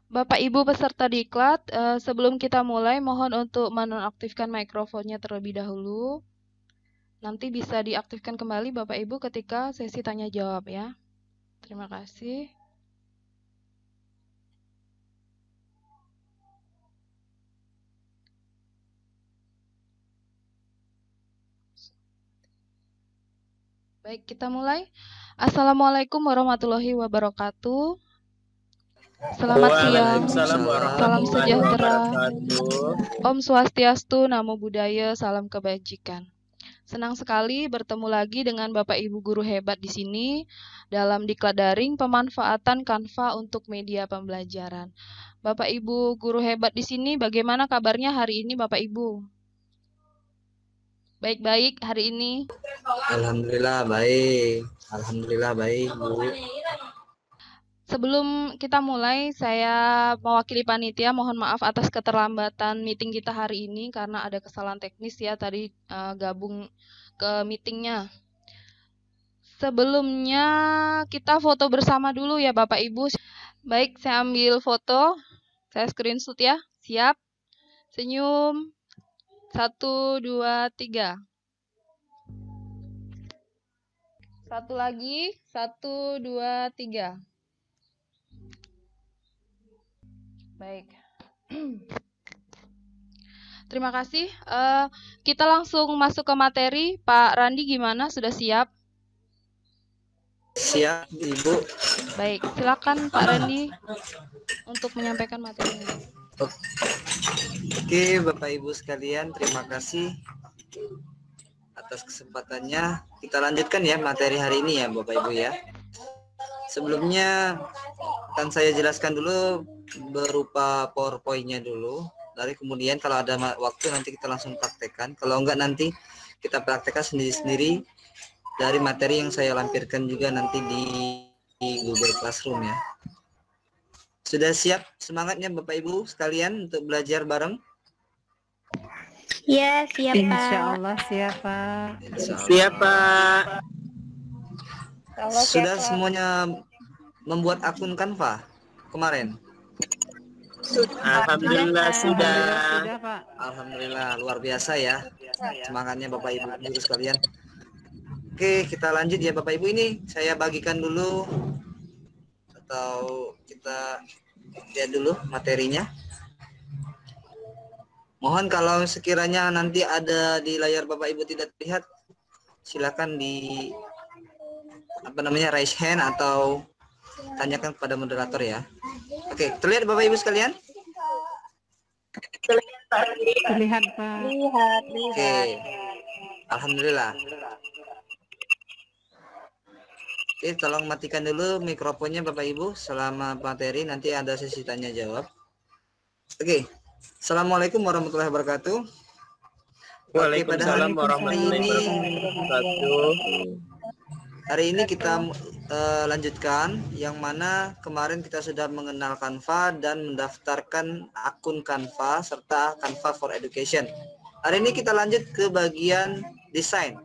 Bapak Ibu peserta diklat, sebelum kita mulai mohon untuk menonaktifkan mikrofonnya terlebih dahulu. Nanti bisa diaktifkan kembali Bapak Ibu ketika sesi tanya jawab ya. Terima kasih. Baik, kita mulai. Assalamualaikum warahmatullahi wabarakatuh. Selamat siang, Waalaikumsalam salam warahmatullahi sejahtera, wabarakatuh. Om Swastiastu, Namo Buddhaya, salam kebajikan. Senang sekali bertemu lagi dengan Bapak Ibu guru hebat di sini dalam diklat daring pemanfaatan Canva untuk media pembelajaran. Bapak Ibu guru hebat di sini, bagaimana kabarnya hari ini Bapak Ibu? Baik-baik hari ini. Alhamdulillah baik. Alhamdulillah baik, Bu. Sebelum kita mulai, saya mewakili panitia mohon maaf atas keterlambatan meeting kita hari ini karena ada kesalahan teknis ya tadi gabung ke meetingnya. Sebelumnya kita foto bersama dulu ya Bapak Ibu. Baik, saya ambil foto. Saya screenshot ya. Siap? Senyum. 1, 2, 3. Satu lagi. 1, 2, 3. Baik. Terima kasih. Kita langsung masuk ke materi. Pak Randi gimana? Sudah siap? Siap, Ibu. Baik, silakan Pak Randi untuk menyampaikan materinya. Oke, Bapak Ibu sekalian, terima kasih atas kesempatannya. Kita lanjutkan ya materi hari ini ya, Bapak Ibu ya. Sebelumnya akan saya jelaskan dulu berupa PowerPoint-nya dulu. Lalu kemudian kalau ada waktu nanti kita langsung praktekkan. Kalau enggak nanti kita praktekkan sendiri-sendiri dari materi yang saya lampirkan juga nanti di Google Classroom ya. Sudah siap semangatnya Bapak Ibu sekalian untuk belajar bareng? Ya, siap Pak. Insya Allah siap Pak. Siap Pak. Sudah semuanya membuat akun Canva kemarin? Alhamdulillah sudah. Sudah Pak. Alhamdulillah luar biasa ya semangatnya Bapak Ibu guru sekalian. Oke, kita lanjut ya Bapak Ibu. Ini saya bagikan dulu atau kita lihat dulu materinya. Mohon kalau sekiranya nanti ada di layar Bapak Ibu tidak terlihat, silakan di raise hand atau tanyakan kepada moderator ya. Oke, terlihat Bapak Ibu sekalian? Terlihat Pak. Lihat. Oke. Alhamdulillah. Oke, tolong matikan dulu mikrofonnya Bapak Ibu selama materi, nanti ada sesi tanya jawab. Oke. Assalamualaikum warahmatullahi wabarakatuh. Waalaikumsalam warahmatullahi wabarakatuh. Hari ini kita lanjutkan yang mana kemarin kita sudah mengenal Canva dan mendaftarkan akun Canva serta Canva for Education. Hari ini kita lanjut ke bagian desain.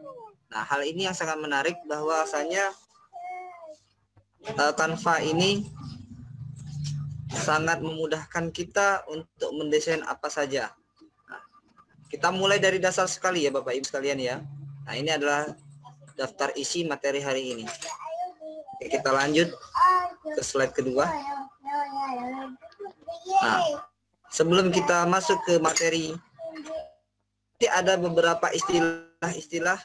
Nah, hal ini yang sangat menarik bahwasanya Canva ini sangat memudahkan kita untuk mendesain apa saja. Nah, kita mulai dari dasar sekali ya Bapak Ibu sekalian ya. Nah, ini adalah daftar isi materi hari ini. Oke, kita lanjut ke slide kedua. Nah, sebelum kita masuk ke materi, ada beberapa istilah-istilah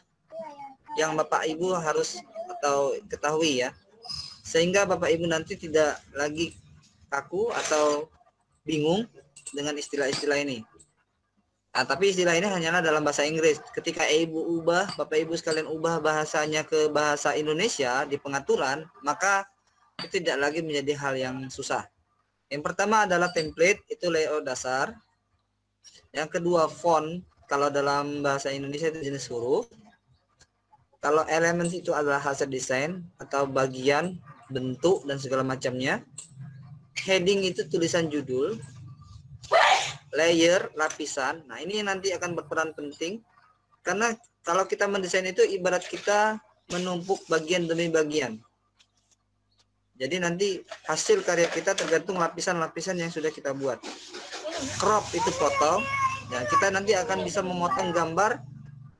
yang Bapak Ibu harus atau ketahui ya, sehingga Bapak Ibu nanti tidak lagi kaku atau bingung dengan istilah-istilah ini. Nah, tapi istilah ini hanyalah dalam bahasa Inggris. Ketika Bapak Ibu sekalian ubah bahasanya ke bahasa Indonesia di pengaturan, maka itu tidak lagi menjadi hal yang susah. Yang pertama adalah template, itu layout dasar. Yang kedua font, kalau dalam bahasa Indonesia itu jenis huruf. Kalau elements itu adalah hasil desain atau bagian, bentuk dan segala macamnya. Heading itu tulisan judul. Layer, lapisan. Nah, ini nanti akan berperan penting karena kalau kita mendesain itu ibarat kita menumpuk bagian demi bagian. Jadi nanti hasil karya kita tergantung lapisan-lapisan yang sudah kita buat. Crop itu potong. Nah, kita nanti akan bisa memotong gambar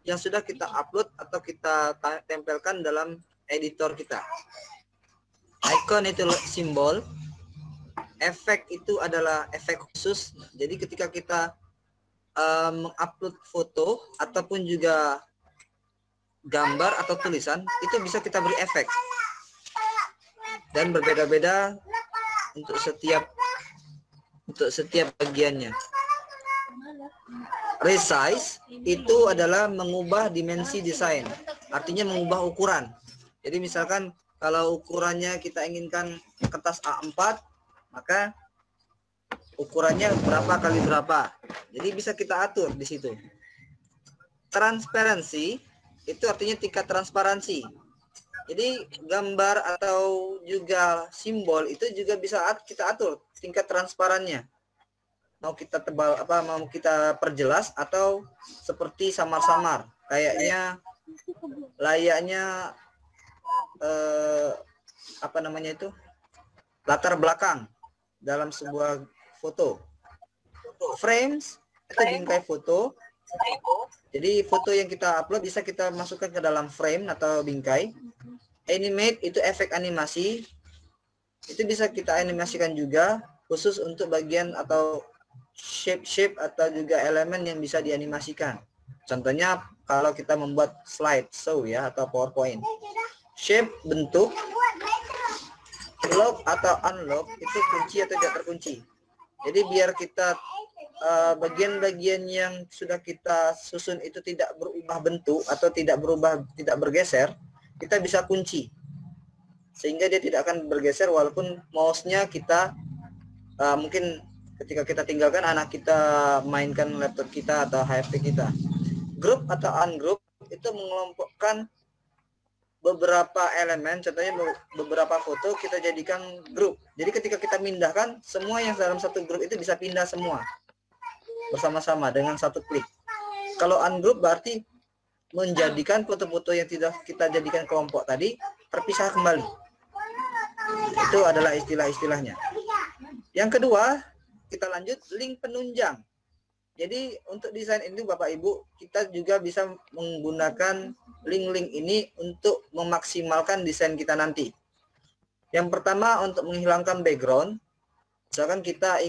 yang sudah kita upload atau kita tempelkan dalam editor kita. Icon itu simbol. Efek itu adalah efek khusus. Jadi ketika kita mengupload foto ataupun juga gambar atau tulisan, itu bisa kita beri efek. Dan berbeda-beda untuk setiap bagiannya. Resize itu adalah mengubah dimensi desain, artinya mengubah ukuran. Jadi misalkan kalau ukurannya kita inginkan kertas A4, maka ukurannya berapa kali berapa. Jadi bisa kita atur di situ. Transparansi itu artinya tingkat transparansi. Jadi gambar atau juga simbol itu juga bisa kita atur tingkat transparannya. Mau kita tebal apa, mau kita perjelas atau seperti samar-samar. Kayaknya layaknya apa namanya itu? Latar belakang dalam sebuah foto. Frames itu bingkai foto. Jadi foto yang kita upload bisa kita masukkan ke dalam frame atau bingkai. Animate itu efek animasi. Itu bisa kita animasikan juga khusus untuk bagian atau shape atau juga elemen yang bisa dianimasikan. Contohnya kalau kita membuat slideshow ya atau PowerPoint. Shape bentuk, lock atau unlock itu kunci atau tidak terkunci. Jadi biar kita bagian-bagian yang sudah kita susun itu tidak berubah bentuk atau tidak bergeser, kita bisa kunci sehingga dia tidak akan bergeser walaupun mouse-nya kita mungkin ketika kita tinggalkan anak kita mainkan laptop kita atau HP kita. Group atau ungroup itu mengelompokkan beberapa elemen, contohnya beberapa foto kita jadikan grup. Jadi ketika kita pindahkan, semua yang dalam satu grup itu bisa pindah semua bersama-sama dengan satu klik. Kalau ungroup berarti menjadikan foto-foto yang tidak kita jadikan kelompok tadi terpisah kembali. Itu adalah istilah-istilahnya. Yang kedua, kita lanjut link penunjang. Jadi untuk desain ini Bapak Ibu, kita juga bisa menggunakan link-link ini untuk memaksimalkan desain kita nanti. Yang pertama untuk menghilangkan background. Misalkan kita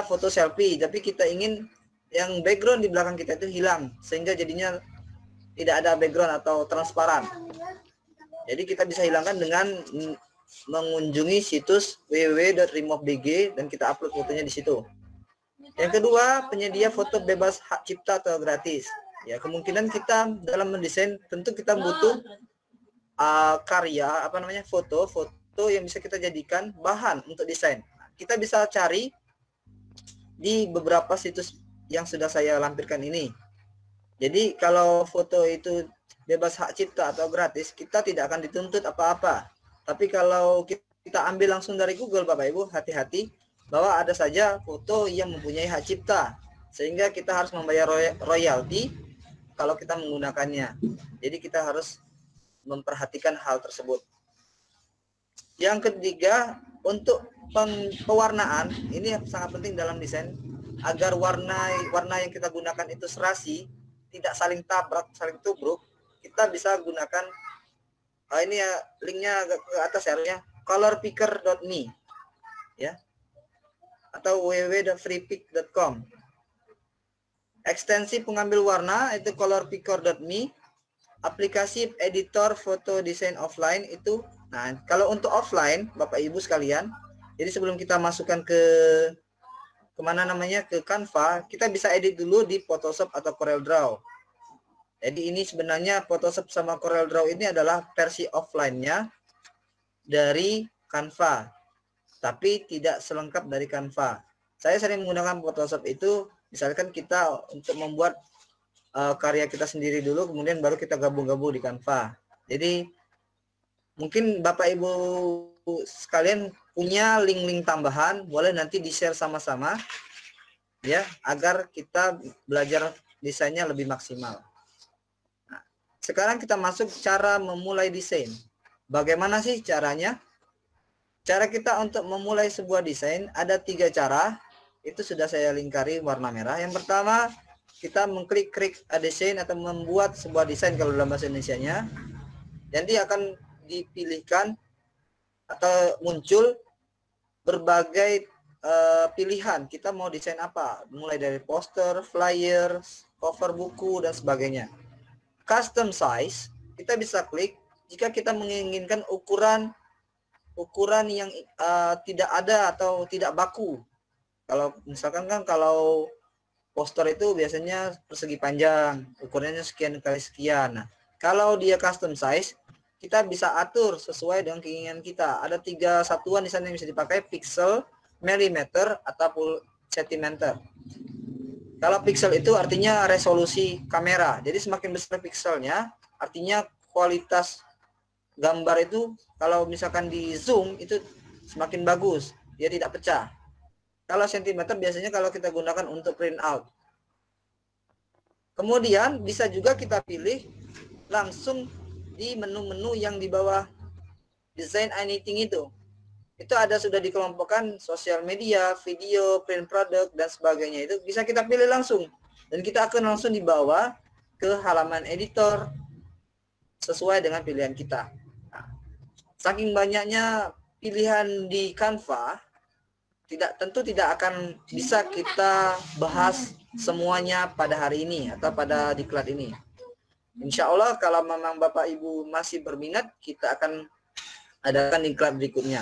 foto selfie, tapi kita ingin yang background di belakang kita itu hilang, sehingga jadinya tidak ada background atau transparan. Jadi kita bisa hilangkan dengan mengunjungi situs www.removebg dan kita upload fotonya di situ. Yang kedua, penyedia foto bebas hak cipta atau gratis. Ya, kemungkinan kita dalam mendesain tentu kita butuh foto yang bisa kita jadikan bahan untuk desain. Kita bisa cari di beberapa situs yang sudah saya lampirkan ini. Jadi kalau foto itu bebas hak cipta atau gratis, kita tidak akan dituntut apa-apa. Tapi kalau kita ambil langsung dari Google, Bapak Ibu, hati-hati bahwa ada saja foto yang mempunyai hak cipta, sehingga kita harus membayar royalti kalau kita menggunakannya. Jadi kita harus memperhatikan hal tersebut. Yang ketiga, untuk pewarnaan, ini sangat penting dalam desain, agar warna yang kita gunakan itu serasi, tidak saling tabrak, saling tubruk. Kita bisa gunakan ini ya, linknya ke atas ya, harusnya colorpicker.me ya, atau www.freepik.com. Ekstensi pengambil warna itu colorpicker.me. Aplikasi editor foto desain offline itu, nah kalau untuk offline Bapak Ibu sekalian, jadi sebelum kita masukkan ke Canva, kita bisa edit dulu di Photoshop atau CorelDRAW. Jadi ini sebenarnya Photoshop sama CorelDRAW ini adalah versi offline-nya dari Canva, tapi tidak selengkap dari Canva. Saya sering menggunakan Photoshop itu, misalkan kita untuk membuat karya kita sendiri dulu, kemudian baru kita gabung-gabung di Canva. Jadi mungkin Bapak Ibu sekalian punya link-link tambahan, boleh nanti di-share sama-sama ya, agar kita belajar desainnya lebih maksimal. Nah, Sekarang kita masuk cara memulai desain. Bagaimana sih caranya? Cara kita untuk memulai sebuah desain ada 3 cara. Itu sudah saya lingkari warna merah. Yang pertama, kita mengklik create a design atau membuat sebuah desain kalau dalam bahasa Indonesianya. Jadi akan dipilihkan atau muncul berbagai pilihan. Kita mau desain apa? Mulai dari poster, flyer, cover buku dan sebagainya. Custom size, kita bisa klik jika kita menginginkan ukuran yang tidak ada atau tidak baku. Kalau misalkan kan kalau poster itu biasanya persegi panjang, ukurannya sekian kali sekian. Nah, kalau dia custom size, kita bisa atur sesuai dengan keinginan kita. Ada 3 satuan di sana yang bisa dipakai, pixel, milimeter, ataupun sentimeter. Kalau pixel itu artinya resolusi kamera. Jadi semakin besar pixelnya, artinya kualitas gambar itu kalau misalkan di zoom itu semakin bagus, dia tidak pecah. Kalau sentimeter biasanya kalau kita gunakan untuk print out. Kemudian bisa juga kita pilih langsung di menu-menu yang di bawah design anything itu. Itu ada sudah dikelompokkan sosial media, video, print product dan sebagainya. Itu bisa kita pilih langsung dan kita akan langsung dibawa ke halaman editor sesuai dengan pilihan kita. Nah, saking banyaknya pilihan di Canva, tentu tidak akan bisa kita bahas semuanya pada hari ini atau pada diklat ini. Insya Allah kalau memang Bapak Ibu masih berminat, kita akan adakan diklat berikutnya.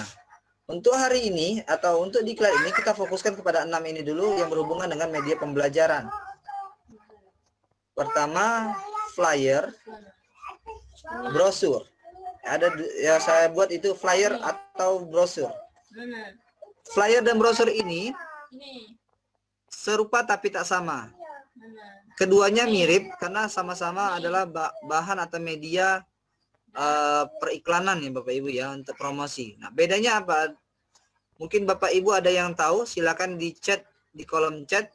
Untuk hari ini atau untuk diklat ini kita fokuskan kepada 6 ini dulu yang berhubungan dengan media pembelajaran. Pertama, flyer, brosur. Ada ya saya buat itu flyer atau brosur. Flyer dan brosur ini serupa tapi tak sama. Keduanya mirip karena sama-sama adalah bahan atau media periklanan ya Bapak Ibu ya untuk promosi. Nah, bedanya apa? Mungkin Bapak Ibu ada yang tahu, silakan di chat di kolom chat.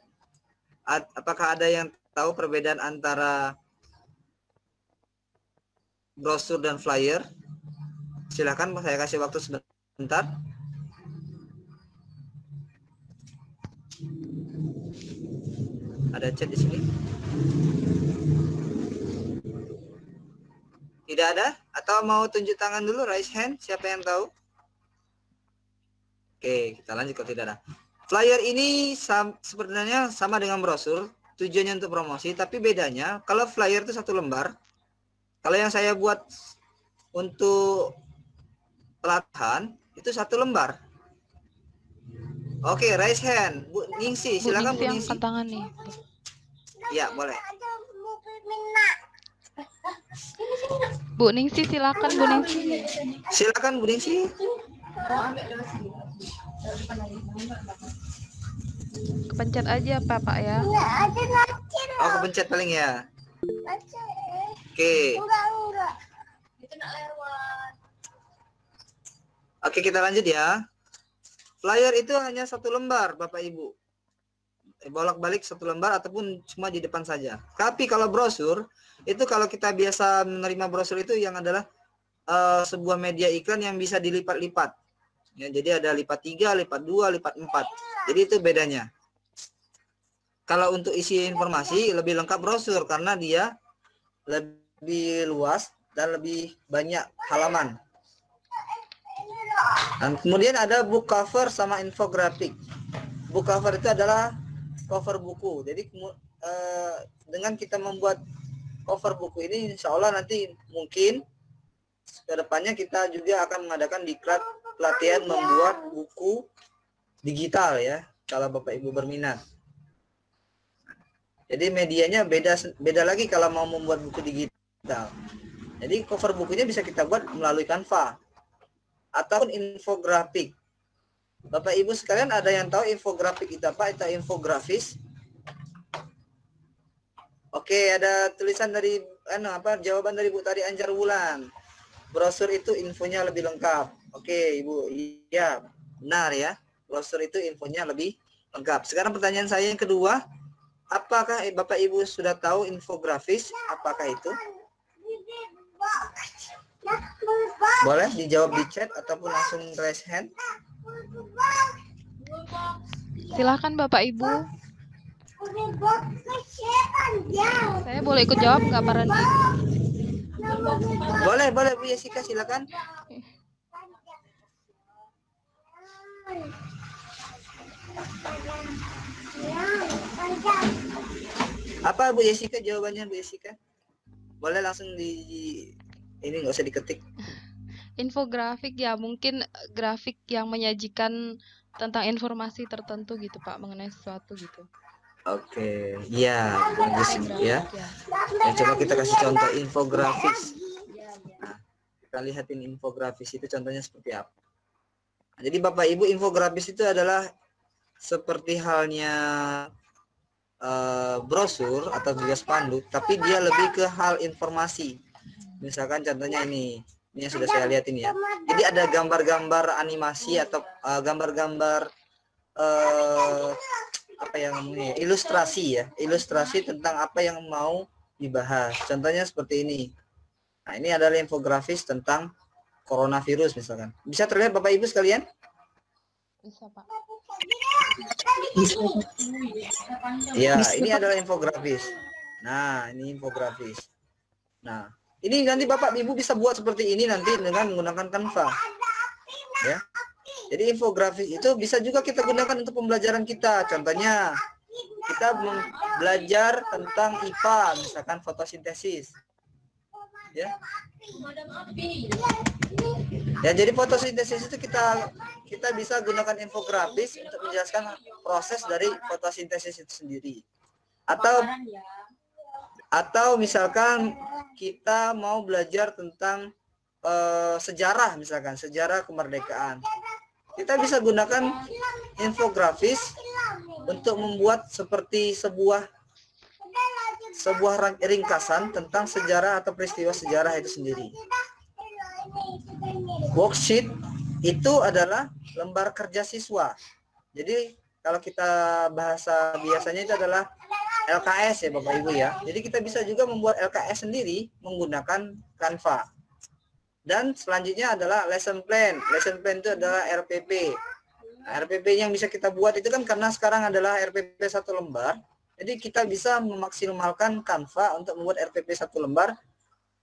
Apakah ada yang tahu perbedaan antara brosur dan flyer? Silakan saya kasih waktu sebentar. Ada chat di sini? Tidak ada? Atau mau tunjuk tangan dulu, raise hand, siapa yang tahu? Oke, kita lanjut kalau tidak ada. Flyer ini sebenarnya sama dengan brosur, tujuannya untuk promosi, tapi bedanya kalau flyer itu 1 lembar. Kalau yang saya buat untuk pelatihan itu 1 lembar. Oke, raise hand. Bu Ningsi, silakan Bu Ningsi. Angkat tangan nih. Ya, boleh. Bu Ningsi silakan Bu Ningsi. Silakan Bu Ningsi. Kepencet aja Pak ya. Oh, kepencet paling ya. Oke. Oke, kita lanjut ya. Flyer itu hanya 1 lembar, Bapak Ibu. Bolak-balik 1 lembar ataupun cuma di depan saja. Tapi kalau brosur, itu kalau kita biasa menerima brosur itu yang adalah sebuah media iklan yang bisa dilipat-lipat. Ya, jadi ada lipat 3, lipat 2, lipat 4. Jadi itu bedanya. Kalau untuk isi informasi lebih lengkap brosur karena dia lebih luas dan lebih banyak halaman. Dan kemudian ada book cover sama infografik. Book cover itu adalah cover buku. Jadi dengan kita membuat cover buku ini, insya Allah nanti mungkin kedepannya kita juga akan mengadakan diklat pelatihan membuat buku digital ya, kalau Bapak Ibu berminat. Jadi medianya beda lagi kalau mau membuat buku digital. Jadi cover bukunya bisa kita buat melalui Canva ataupun infografik. Bapak Ibu sekalian ada yang tahu infografik itu apa? Itu infografis. Oke, ada tulisan dari jawaban dari Bu Tari Anjar Wulan. Brosur itu infonya lebih lengkap. Oke, Ibu. Iya, benar ya. Brosur itu infonya lebih lengkap. Sekarang pertanyaan saya yang kedua, apakah Bapak Ibu sudah tahu infografis? Apakah itu? Boleh dijawab di chat ataupun langsung raise hand. Silahkan Bapak Ibu. Saya boleh ikut jawab nggak Pak Randi? Boleh Bu Jessica, silakan. Apa Bu Jessica jawabannya Bu Jessica? Boleh langsung ini nggak usah diketik. Infografik ya, mungkin grafik yang menyajikan tentang informasi tertentu gitu Pak, mengenai sesuatu gitu. Oke, ya bagus ya. Ya. Ya, coba kita kasih contoh infografis. Nah, kita lihatin infografis itu contohnya seperti apa. Nah, jadi Bapak Ibu, infografis itu adalah seperti halnya brosur atau juga spanduk, tapi dia lebih ke hal informasi. Misalkan contohnya ini yang sudah saya lihat ini ya. Jadi ada gambar-gambar animasi atau gambar-gambar apa yang namanya ilustrasi ya, ilustrasi tentang apa yang mau dibahas. Contohnya seperti ini. Nah, ini adalah infografis tentang coronavirus misalkan. Bisa terlihat Bapak Ibu sekalian? Bisa Pak. Ya, ini adalah infografis. Nah, ini infografis. Nah, ini nanti Bapak Ibu bisa buat seperti ini nanti dengan menggunakan Canva. Ya. Jadi infografis itu bisa juga kita gunakan untuk pembelajaran kita. Contohnya, kita belajar tentang IPA, misalkan fotosintesis. Ya. Ya, jadi fotosintesis itu kita bisa gunakan infografis untuk menjelaskan proses dari fotosintesis itu sendiri. Atau misalkan kita mau belajar tentang sejarah, misalkan sejarah kemerdekaan. Kita bisa gunakan infografis untuk membuat seperti sebuah ringkasan tentang sejarah atau peristiwa sejarah itu sendiri. Worksheet itu adalah lembar kerja siswa. Jadi kalau kita bahasa biasanya itu adalah LKS ya Bapak Ibu ya. Jadi kita bisa juga membuat LKS sendiri menggunakan Canva. Dan selanjutnya adalah lesson plan. Lesson plan itu adalah RPP. Nah, RPP yang bisa kita buat itu kan karena sekarang adalah RPP 1 lembar. Jadi kita bisa memaksimalkan Canva untuk membuat RPP 1 lembar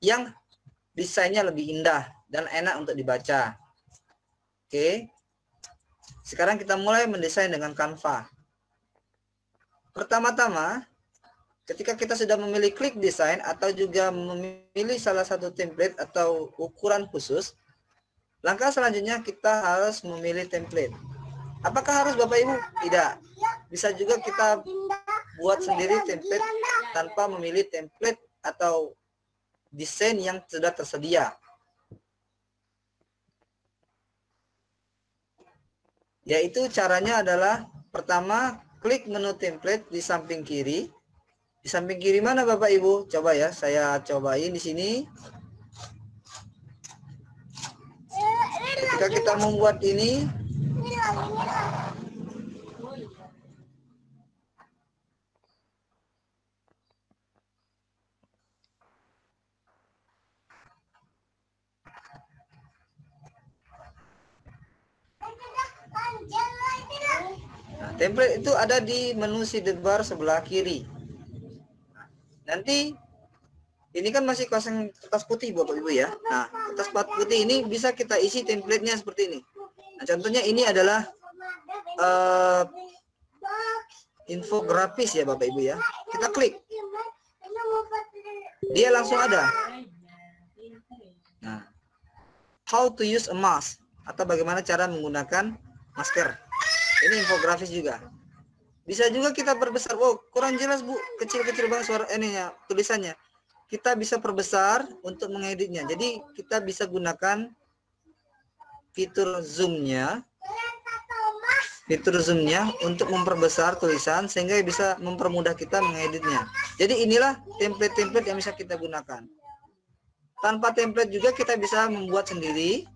yang desainnya lebih indah dan enak untuk dibaca. Oke. Sekarang kita mulai mendesain dengan Canva. Pertama-tama, ketika kita sudah memilih klik desain atau juga memilih salah satu template atau ukuran khusus, langkah selanjutnya kita harus memilih template. Apakah harus Bapak Ibu? Tidak. Bisa juga kita buat sendiri template tanpa memilih template atau desain yang sudah tersedia. Yaitu caranya adalah pertama klik menu template di samping kiri. Di samping kiri mana Bapak Ibu? Coba ya, saya cobain di sini. Ketika kita membuat ini, nah, template itu ada di menu sidebar sebelah kiri. Nanti ini kan masih kosong kertas putih Bapak Ibu ya. Nah, kertas putih ini bisa kita isi template-nya seperti ini. Nah, contohnya ini adalah infografis ya Bapak Ibu ya. Kita klik. Dia langsung ada. Nah, how to use a mask atau bagaimana cara menggunakan masker. Ini infografis juga. Bisa juga kita perbesar. Oh, kurang jelas Bu, kecil-kecil banget suara ininya, tulisannya. Kita bisa perbesar untuk mengeditnya. Jadi kita bisa gunakan fitur zoom-nya. Fitur zoom-nya untuk memperbesar tulisan sehingga bisa mempermudah kita mengeditnya. Jadi inilah template-template yang bisa kita gunakan. Tanpa template juga kita bisa membuat sendiri,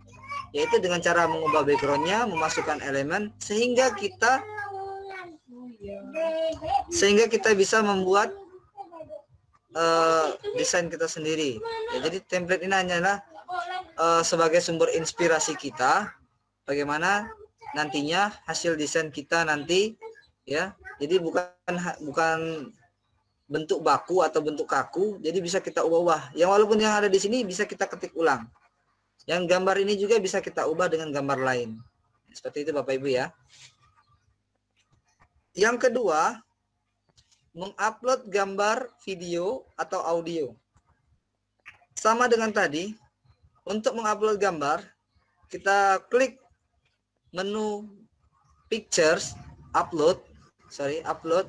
yaitu dengan cara mengubah background-nya, memasukkan elemen sehingga kita bisa membuat desain kita sendiri. Ya, jadi template ini hanyalah sebagai sumber inspirasi kita bagaimana nantinya hasil desain kita nanti ya. Jadi bukan bentuk baku atau bentuk kaku, jadi bisa kita ubah-ubah. Yang walaupun yang ada di sini bisa kita ketik ulang. Yang gambar ini juga bisa kita ubah dengan gambar lain. Seperti itu Bapak Ibu ya. Yang kedua, mengupload gambar, video, atau audio. Sama dengan tadi, untuk mengupload gambar, kita klik menu pictures, upload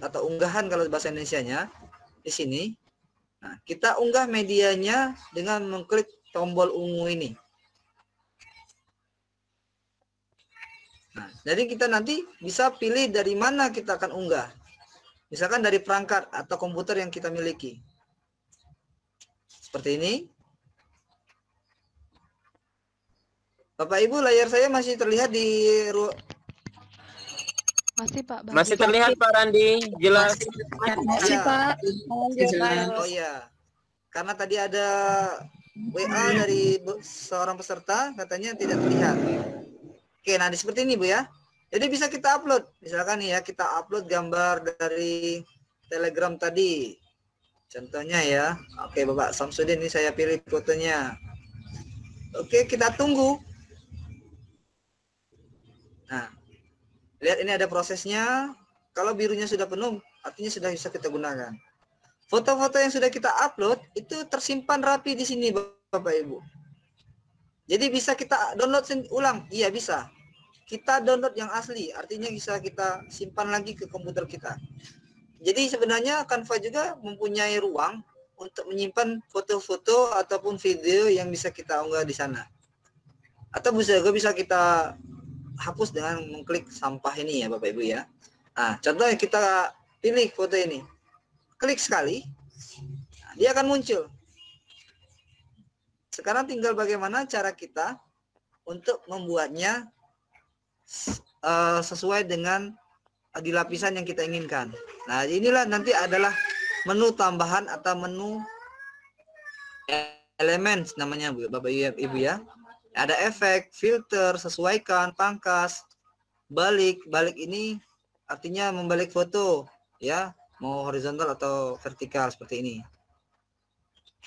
atau unggahan kalau bahasa Indonesianya di sini. Nah, kita unggah medianya dengan mengklik tombol ungu ini. Nah, jadi kita nanti bisa pilih dari mana kita akan unggah. Misalkan dari perangkat atau komputer yang kita miliki. Seperti ini. Bapak Ibu, layar saya masih terlihat di Masih Pak. Masih terlihat Pak Randi, jelas. Masih, Pak. Oh iya. Karena tadi ada WA dari seorang peserta katanya tidak terlihat. Oke, nah seperti ini Bu ya. Jadi bisa kita upload. Misalkan nih ya, kita upload gambar dari Telegram tadi. Contohnya ya. Oke, Bapak Samsudin, ini saya pilih fotonya. Oke, kita tunggu. Nah, lihat ini ada prosesnya. Kalau birunya sudah penuh, artinya sudah bisa kita gunakan. Foto-foto yang sudah kita upload itu tersimpan rapi di sini Bapak Ibu. Jadi bisa kita download ulang. Iya bisa. Kita download yang asli, artinya bisa kita simpan lagi ke komputer kita. Jadi sebenarnya Canva juga mempunyai ruang untuk menyimpan foto-foto ataupun video yang bisa kita unggah di sana. Atau bisa kita hapus dengan mengklik sampah ini ya Bapak Ibu ya. Nah, contohnya kita pilih foto ini. Klik sekali, dia akan muncul. Sekarang tinggal bagaimana cara kita untuk membuatnya sesuai dengan di lapisan yang kita inginkan. Nah, inilah nanti adalah menu tambahan atau menu elemen namanya Bapak Ibu ya. Ada efek, filter, sesuaikan, pangkas, balik. Balik ini artinya membalik foto ya, mau horizontal atau vertikal seperti ini.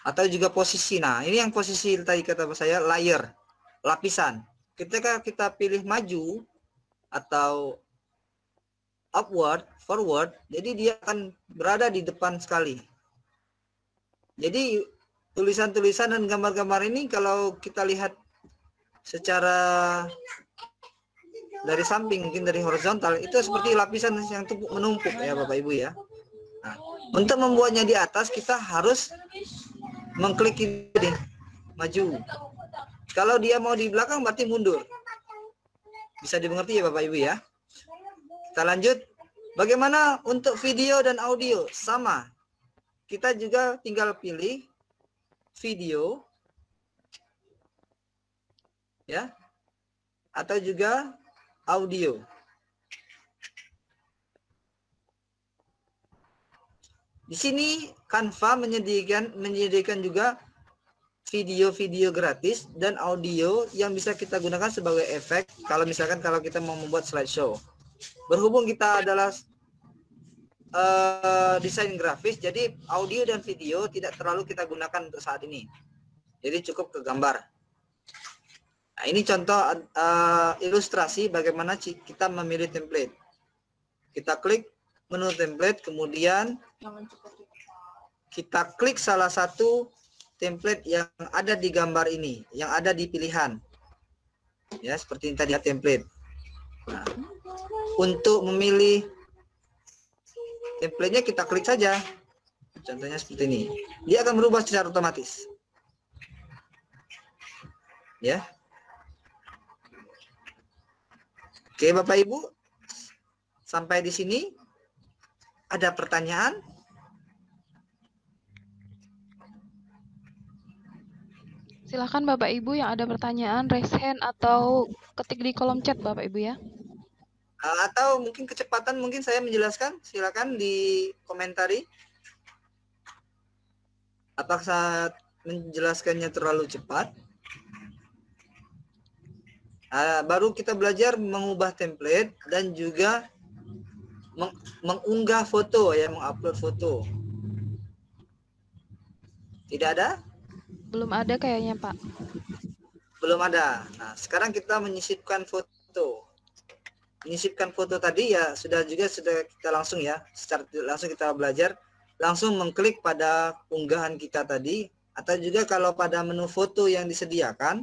Atau juga posisi. Nah, ini yang posisi tadi kata saya layer, lapisan. Ketika kita pilih maju atau upward, forward, jadi dia akan berada di depan sekali. Jadi tulisan-tulisan dan gambar-gambar ini kalau kita lihat secara dari samping, mungkin dari horizontal, itu seperti lapisan yang menumpuk ya Bapak Ibu ya. Nah, untuk membuatnya di atas kita harus mengklik ini, maju. Kalau dia mau di belakang berarti mundur. Bisa dimengerti ya Bapak Ibu ya. Kita lanjut. Bagaimana untuk video dan audio? Sama. Kita juga tinggal pilih video. Ya. Atau juga audio. Di sini Canva menyediakan juga video-video gratis dan audio yang bisa kita gunakan sebagai efek kalau misalkan kalau kita mau membuat slideshow. Berhubung kita adalah desain grafis, jadi audio dan video tidak terlalu kita gunakan untuk saat ini. Jadi cukup ke gambar. Nah, ini contoh ilustrasi bagaimana kita memilih template. Kita klik menu template, kemudian kita klik salah satu template yang ada di gambar ini, yang ada di pilihan. Ya, seperti ini tadi ya template. Nah, untuk memilih template-nya kita klik saja. Contohnya seperti ini. Dia akan berubah secara otomatis. Ya. Oke, Bapak Ibu. Sampai di sini ada pertanyaan? Silakan Bapak Ibu yang ada pertanyaan raise hand atau ketik di kolom chat Bapak Ibu ya. Atau mungkin kecepatan mungkin saya menjelaskan, silakan di komentari. Apakah saya menjelaskannya terlalu cepat Baru kita belajar mengubah template dan juga mengunggah foto ya, mengupload foto. Tidak ada? Belum ada kayaknya, Pak. Belum ada. Nah, sekarang kita menyisipkan foto. Menyisipkan foto tadi ya sudah kita langsung ya, secara langsung kita belajar langsung mengklik pada unggahan kita tadi, atau juga kalau pada menu foto yang disediakan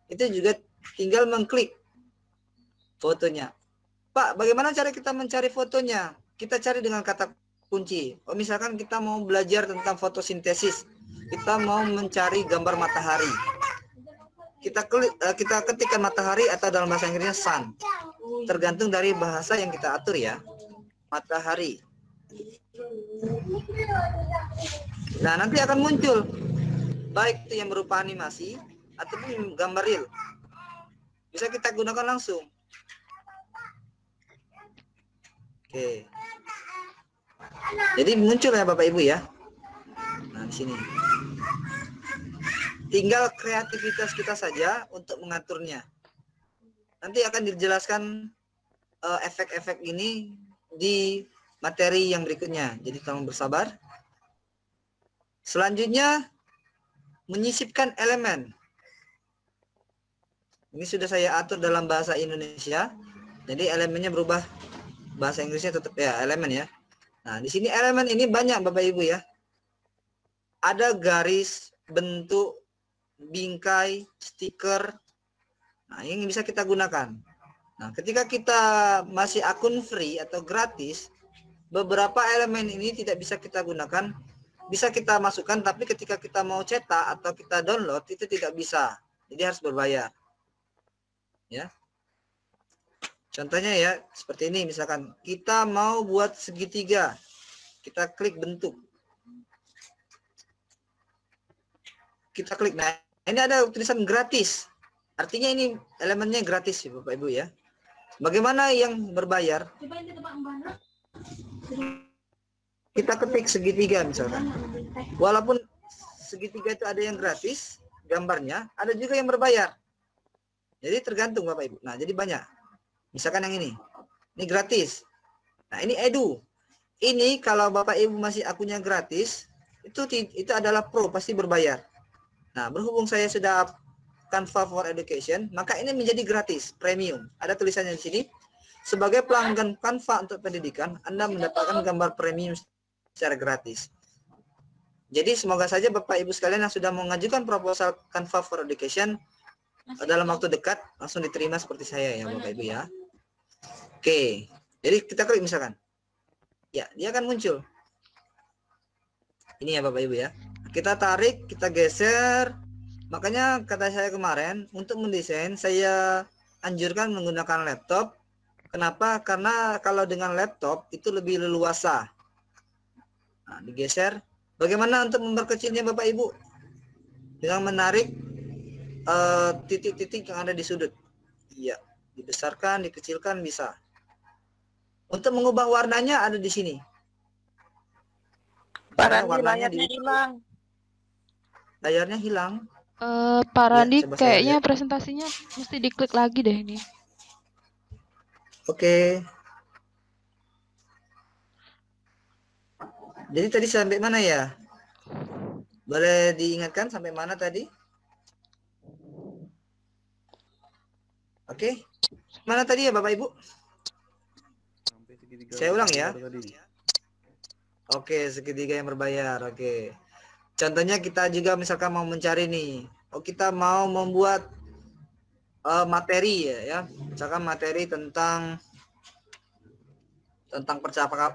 itu juga tinggal mengklik fotonya. Pak, bagaimana cara kita mencari fotonya? Kita cari dengan kata kunci. Oh, misalkan kita mau belajar tentang fotosintesis, kita mau mencari gambar matahari. Kita ketikkan matahari atau dalam bahasa Inggrisnya sun. Tergantung dari bahasa yang kita atur ya. Matahari. Nah, nanti akan muncul baik itu yang berupa animasi ataupun gambar real. Bisa kita gunakan langsung. Oke. Jadi muncul ya Bapak Ibu ya. Nah, di sini. Tinggal kreativitas kita saja untuk mengaturnya. Nanti akan dijelaskan efek-efek ini di materi yang berikutnya. Jadi tolong bersabar. Selanjutnya menyisipkan elemen. Ini sudah saya atur dalam bahasa Indonesia. Jadi elemennya berubah, bahasa Inggrisnya tetap ya elemen ya. Nah, di sini elemen ini banyak Bapak Ibu ya. Ada garis, bentuk, bingkai, stiker. Nah, ini bisa kita gunakan. Nah, ketika kita masih akun free atau gratis, beberapa elemen ini tidak bisa kita gunakan. Bisa kita masukkan, tapi ketika kita mau cetak atau kita download itu tidak bisa. Jadi harus berbayar. Ya. Contohnya ya, seperti ini misalkan kita mau buat segitiga. Kita klik bentuk. Kita klik. Nah, ini ada tulisan gratis. Artinya ini elemennya gratis ya Bapak Ibu ya. Bagaimana yang berbayar? Kita ketik segitiga misalkan. Walaupun segitiga itu ada yang gratis gambarnya, ada juga yang berbayar. Jadi tergantung Bapak Ibu. Nah, jadi banyak. Misalkan yang ini gratis. Nah, ini edu. Ini kalau Bapak Ibu masih akunnya gratis, itu adalah pro, pasti berbayar. Nah, berhubung saya sudah Canva for Education, maka ini menjadi gratis, premium. Ada tulisannya di sini. Sebagai pelanggan Canva untuk pendidikan, Anda mendapatkan gambar premium secara gratis. Jadi semoga saja Bapak Ibu sekalian yang sudah mengajukan proposal Canva for Education dalam waktu dekat langsung diterima seperti saya ya Bapak Ibu ya. Oke, jadi kita klik misalkan. Ya, dia akan muncul. Ini ya Bapak Ibu ya. Kita tarik, kita geser. Makanya kata saya kemarin, untuk mendesain saya anjurkan menggunakan laptop. Kenapa? Karena kalau dengan laptop itu lebih leluasa. Nah, digeser. Bagaimana untuk memperkecilnya Bapak Ibu? Dengan menarik titik-titik yang ada di sudut. Iya, dibesarkan, dikecilkan bisa. Untuk mengubah warnanya ada di sini. Warnanya hilang. Layarnya hilang. Pak Randi, coba saya kayaknya lihat. presentasinya mesti diklik lagi deh ini. Oke. Jadi tadi sampai mana ya? Boleh diingatkan sampai mana tadi? Oke. Mana tadi ya Bapak Ibu? Saya ulang ya. Oke, segitiga yang berbayar. Oke. Contohnya kita juga misalkan mau mencari nih. Oh, kita mau membuat materi ya. Misalkan materi tentang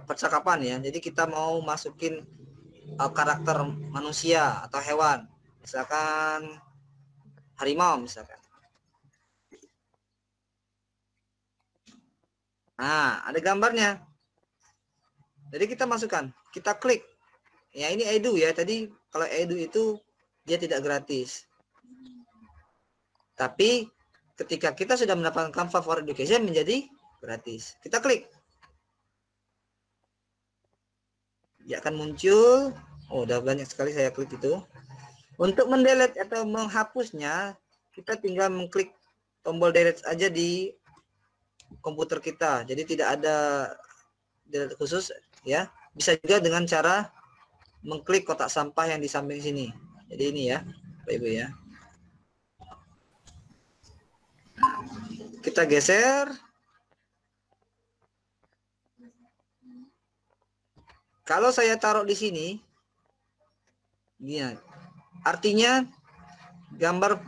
percakapan ya. Jadi kita mau masukin karakter manusia atau hewan. Misalkan harimau misalkan. Nah, ada gambarnya. Jadi kita masukkan, kita klik. Ya, ini edu ya. Tadi kalau edu itu dia tidak gratis. Tapi ketika kita sudah mendapatkan Canva for Education menjadi gratis. Kita klik. Dia akan muncul. Oh, udah banyak sekali saya klik itu. Untuk mendelete atau menghapusnya, kita tinggal mengklik tombol delete aja di komputer kita. Jadi tidak ada delete khusus ya. Bisa juga dengan cara mengklik kotak sampah yang di samping sini. Jadi ini ya, Bapak Ibu ya. Kita geser. Kalau saya taruh di sini, ya, artinya gambar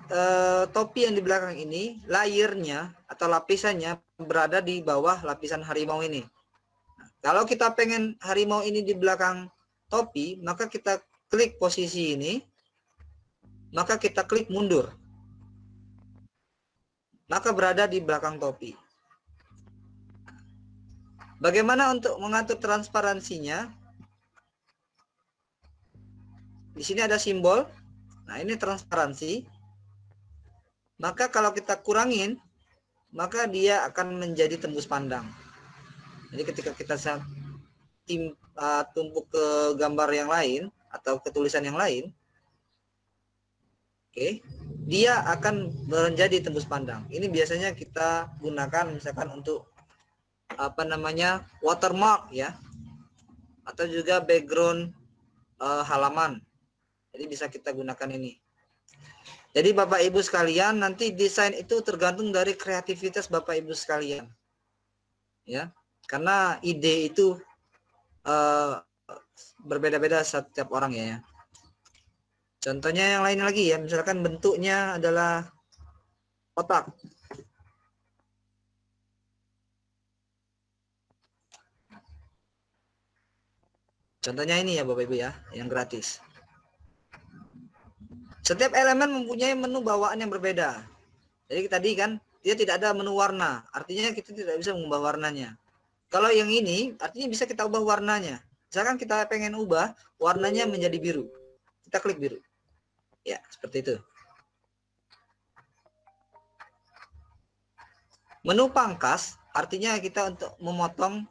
topi yang di belakang ini, layernya atau lapisannya berada di bawah lapisan harimau ini. Nah, kalau kita pengen harimau ini di belakang topi, maka kita klik posisi ini, maka kita klik mundur. Maka berada di belakang topi. Bagaimana untuk mengatur transparansinya? Di sini ada simbol. Nah, ini transparansi. Maka kalau kita kurangin, maka dia akan menjadi tembus pandang. Jadi ketika kita tumpuk ke gambar yang lain atau ke tulisan yang lain, oke, dia akan menjadi tembus pandang. Ini biasanya kita gunakan misalkan untuk watermark ya, atau juga background halaman. Jadi bisa kita gunakan ini. Jadi Bapak Ibu sekalian, nanti desain itu tergantung dari kreativitas Bapak Ibu sekalian. Ya, karena ide itu berbeda-beda setiap orang ya. Contohnya yang lain lagi ya, misalkan bentuknya adalah kotak. Contohnya ini ya Bapak Ibu ya, yang gratis. Setiap elemen mempunyai menu bawaan yang berbeda. Jadi tadi kan dia tidak ada menu warna, artinya kita tidak bisa mengubah warnanya. Kalau yang ini artinya bisa kita ubah warnanya. Misalkan kita pengen ubah warnanya menjadi biru, kita klik biru. Ya, seperti itu. Menu pangkas artinya kita untuk memotong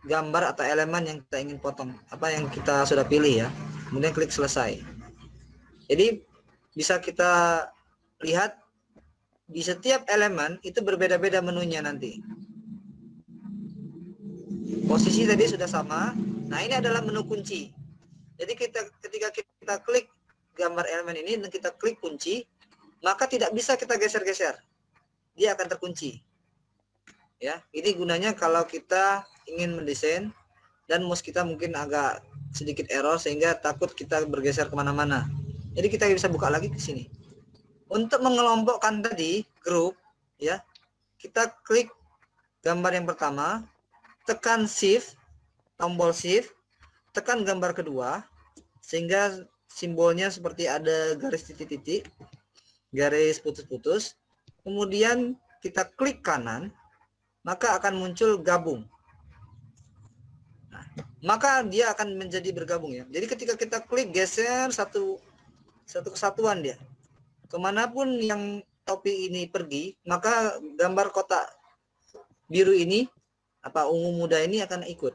gambar atau elemen yang kita ingin potong, yang kita sudah pilih ya. Kemudian klik selesai. Jadi bisa kita lihat di setiap elemen itu berbeda-beda menunya nanti. Posisi tadi sudah sama. Nah, ini adalah menu kunci. Jadi ketika kita klik gambar elemen ini dan kita klik kunci, maka tidak bisa kita geser-geser. Dia akan terkunci. Ya, ini gunanya kalau kita ingin mendesain dan mouse kita mungkin agak sedikit error sehingga takut kita bergeser kemana-mana. Jadi kita bisa buka lagi ke sini. Untuk mengelompokkan tadi grup, ya, kita klik gambar yang pertama, tekan shift, tombol shift, tekan gambar kedua, sehingga simbolnya seperti ada garis titik-titik, garis putus-putus. Kemudian kita klik kanan, maka akan muncul gabung. Nah, maka dia akan menjadi bergabung ya. Jadi ketika kita klik geser satu kesatuan dia, kemanapun yang topi ini pergi, maka gambar kotak biru ini, ungu muda ini akan ikut.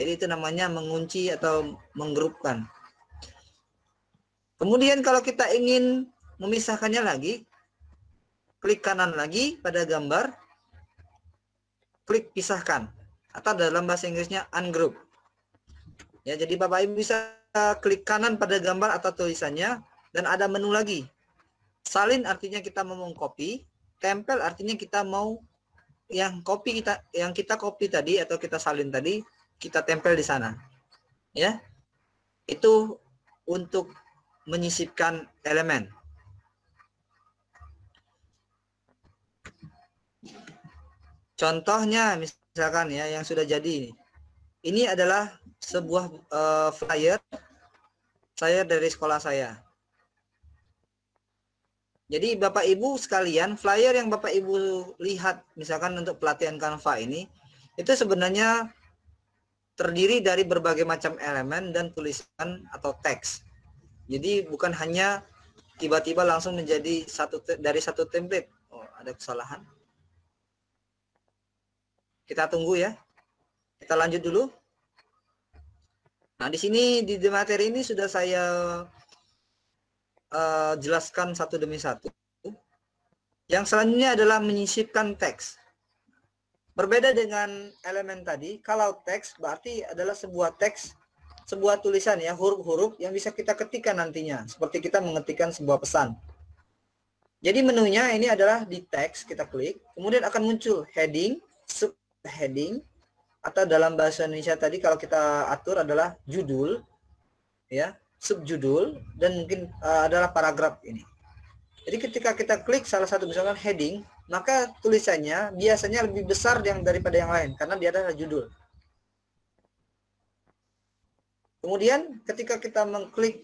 Jadi itu namanya mengunci atau menggrupkan. Kemudian kalau kita ingin memisahkannya lagi, klik kanan lagi pada gambar, klik pisahkan, atau dalam bahasa Inggrisnya ungroup. Ya, jadi Bapak Ibu bisa klik kanan pada gambar atau tulisannya dan ada menu lagi. Salin artinya kita mau copy, tempel artinya kita mau yang kita copy tadi atau kita salin tadi kita tempel di sana. Ya. Itu untuk menyisipkan elemen. Contohnya misalkan ya yang sudah jadi ini. Ini adalah sebuah flyer saya dari sekolah saya. Jadi Bapak Ibu sekalian, flyer yang Bapak Ibu lihat misalkan untuk pelatihan Canva ini, itu sebenarnya terdiri dari berbagai macam elemen dan tulisan atau teks. Jadi bukan hanya tiba-tiba langsung menjadi dari satu template. Oh, ada kesalahan. Kita tunggu ya. Kita lanjut dulu. Nah, di sini di materi ini sudah saya jelaskan satu demi satu. Yang selanjutnya adalah menyisipkan teks. Berbeda dengan elemen tadi, kalau teks berarti adalah sebuah teks, sebuah tulisan ya, huruf-huruf yang bisa kita ketikkan nantinya, seperti kita mengetikkan sebuah pesan. Jadi menunya ini adalah di teks, kita klik, kemudian akan muncul heading, subheading, atau dalam bahasa Indonesia tadi kalau kita atur adalah judul, ya, subjudul, dan mungkin adalah paragraf ini. Jadi ketika kita klik salah satu misalkan heading, maka tulisannya biasanya lebih besar daripada yang lain karena dia adalah judul. Kemudian ketika kita mengklik,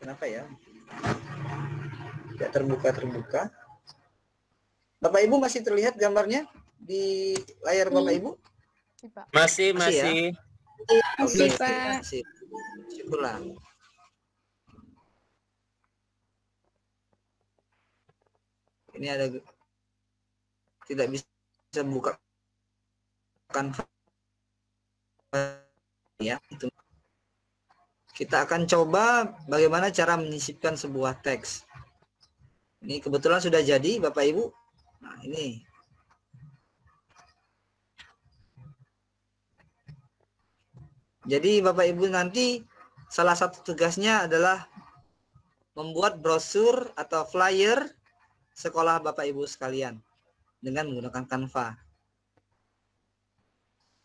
kenapa ya? Tidak terbuka. Bapak Ibu masih terlihat gambarnya di layar Bapak Ibu? Masih. Ya? Masih, Oke, Pak. masih. Syukurlah. Ini ada tidak bisa buka Canva ya, itu. Kita akan coba bagaimana cara menyisipkan sebuah teks. Ini kebetulan sudah jadi Bapak Ibu. Nah, ini. Jadi Bapak Ibu nanti salah satu tugasnya adalah membuat brosur atau flyer sekolah Bapak Ibu sekalian dengan menggunakan Canva.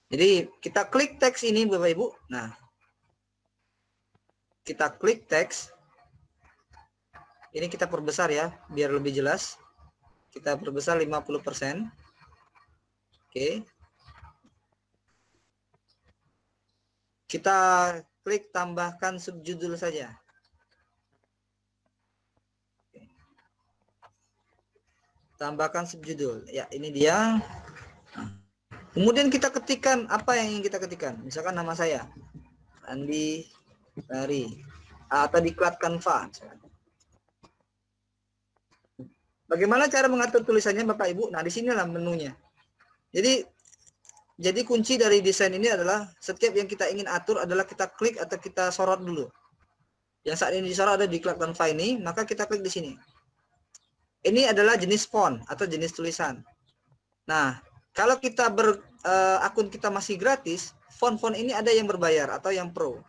Jadi kita klik teks ini Bapak Ibu. Nah, kita klik teks. Ini kita perbesar ya, biar lebih jelas. Kita perbesar 50%. Oke. Kita klik tambahkan subjudul saja. Tambahkan subjudul. Ya, ini dia. Kemudian kita ketikkan apa yang ingin kita ketikkan. Misalkan nama saya, Andi Lari, atau diklat Canva. Bagaimana cara mengatur tulisannya Bapak Ibu? Nah, di sinilah menunya. Jadi kunci dari desain ini adalah setiap yang kita ingin atur adalah kita klik atau kita sorot dulu. Yang saat ini disorot ada diklat Canva ini, maka kita klik di sini. Ini adalah jenis font atau jenis tulisan. Nah, kalau kita akun kita masih gratis, font-font ini ada yang berbayar atau yang pro.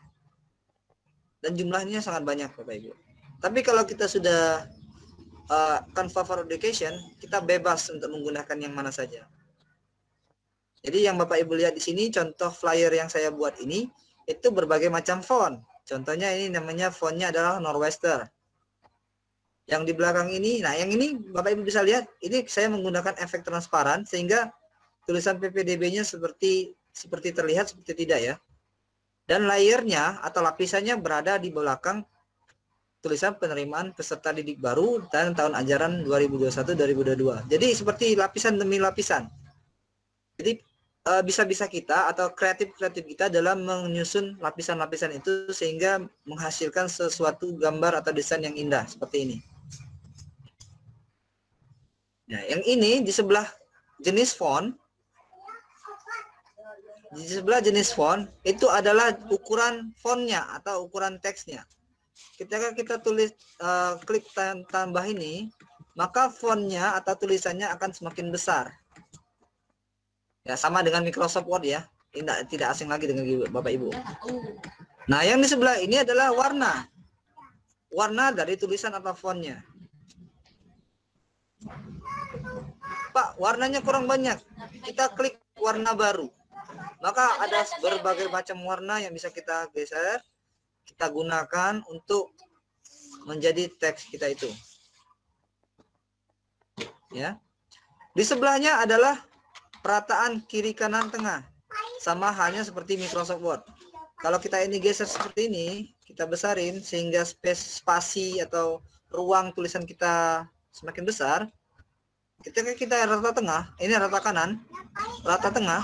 Dan jumlahnya sangat banyak Bapak Ibu. Tapi kalau kita sudah Canva for Education, kita bebas untuk menggunakan yang mana saja. Jadi yang Bapak Ibu lihat di sini, contoh flyer yang saya buat ini, itu berbagai macam font. Contohnya ini namanya fontnya adalah Northwestern. Yang di belakang ini, nah yang ini Bapak Ibu bisa lihat, ini saya menggunakan efek transparan sehingga tulisan PPDB-nya seperti terlihat seperti tidak ya. Dan layernya atau lapisannya berada di belakang tulisan penerimaan peserta didik baru dan tahun ajaran 2021-2022. Jadi seperti lapisan demi lapisan. Jadi bisa-bisa kita atau kreatif kita dalam menyusun lapisan-lapisan itu sehingga menghasilkan sesuatu gambar atau desain yang indah seperti ini. Nah, yang ini di sebelah jenis font, itu adalah ukuran fontnya atau ukuran teksnya. Ketika kita tulis klik tambah ini, maka fontnya atau tulisannya akan semakin besar. Ya, sama dengan Microsoft Word ya. Tidak asing lagi dengan Bapak Ibu. Nah, yang di sebelah ini adalah warna. Warna dari tulisan atau fontnya. Pak, warnanya kurang banyak. Kita klik warna baru. Maka ada berbagai macam warna yang bisa kita geser, kita gunakan untuk menjadi teks kita itu. Ya. Di sebelahnya adalah perataan kiri kanan tengah. Sama halnya seperti Microsoft Word. Kalau kita ini geser seperti ini, kita besarin sehingga spasi atau ruang tulisan kita semakin besar. Ketika kita rata tengah, ini rata kanan, rata tengah,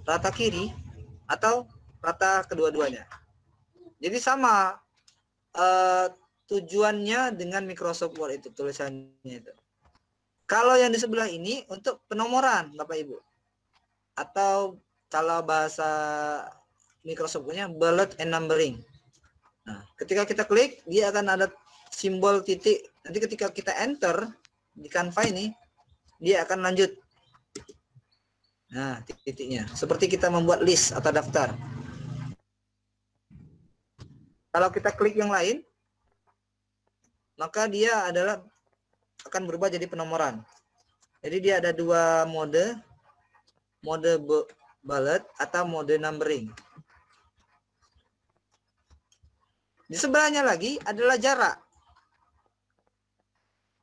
rata kiri, atau rata kedua-duanya. Jadi sama tujuannya dengan Microsoft Word itu tulisannya itu. Kalau yang di sebelah ini untuk penomoran Bapak Ibu. Atau kalau bahasa Microsoft punya bullet and numbering. Nah, ketika kita klik, dia akan ada simbol titik. Nanti ketika kita enter di Canva ini, dia akan lanjut. Nah, titiknya. Seperti kita membuat list atau daftar. Kalau kita klik yang lain, maka dia akan berubah jadi penomoran. Jadi dia ada dua mode bullet atau mode numbering. Di sebelahnya lagi adalah jarak.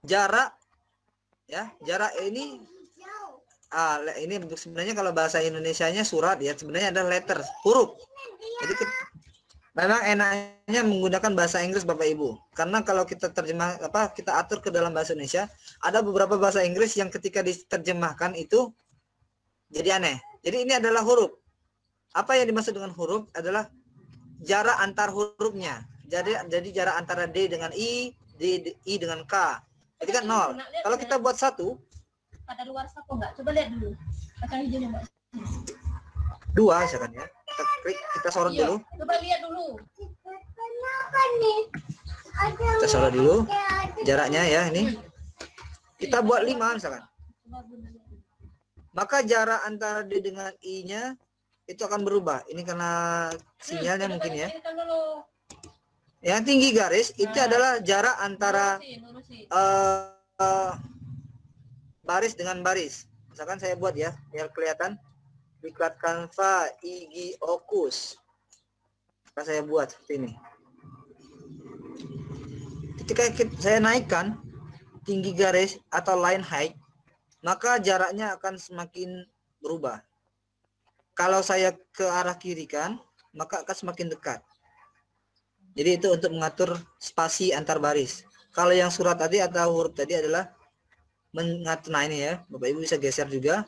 Jarak ya, jarak ini sebenarnya kalau bahasa Indonesianya surat ya, sebenarnya ada letter, huruf. Jadi memang enaknya menggunakan bahasa Inggris Bapak Ibu. Karena kalau kita kita atur ke dalam bahasa Indonesia, ada beberapa bahasa Inggris yang ketika diterjemahkan itu jadi aneh. Jadi ini adalah huruf. Apa yang dimaksud dengan huruf adalah jarak antar hurufnya. Jadi jarak antara D dengan I, I dengan K. Jadi kan 0. Kalau kita buat 1, pada luar sapo enggak? Coba lihat dulu. Kacang hijaunya Mbak. 2 misalkan ya. Kita sorot dulu. Coba lihat dulu. Kita sorot dulu jaraknya ya ini. Kita buat 5 misalkan. Maka jarak antara D dengan I-nya itu akan berubah. Ini karena sinyalnya mungkin ya. Yang tinggi garis itu adalah jarak antara baris dengan baris. Misalkan saya buat ya, biar kelihatan. Diklat Canva IG Okus. Maka saya buat seperti ini. Ketika saya naikkan tinggi garis atau line height, maka jaraknya akan semakin berubah. Kalau saya ke arah kiri kan, maka akan semakin dekat. Jadi itu untuk mengatur spasi antar baris. Kalau yang surat tadi atau huruf tadi adalah mengatur, nah ini ya, Bapak Ibu bisa geser juga,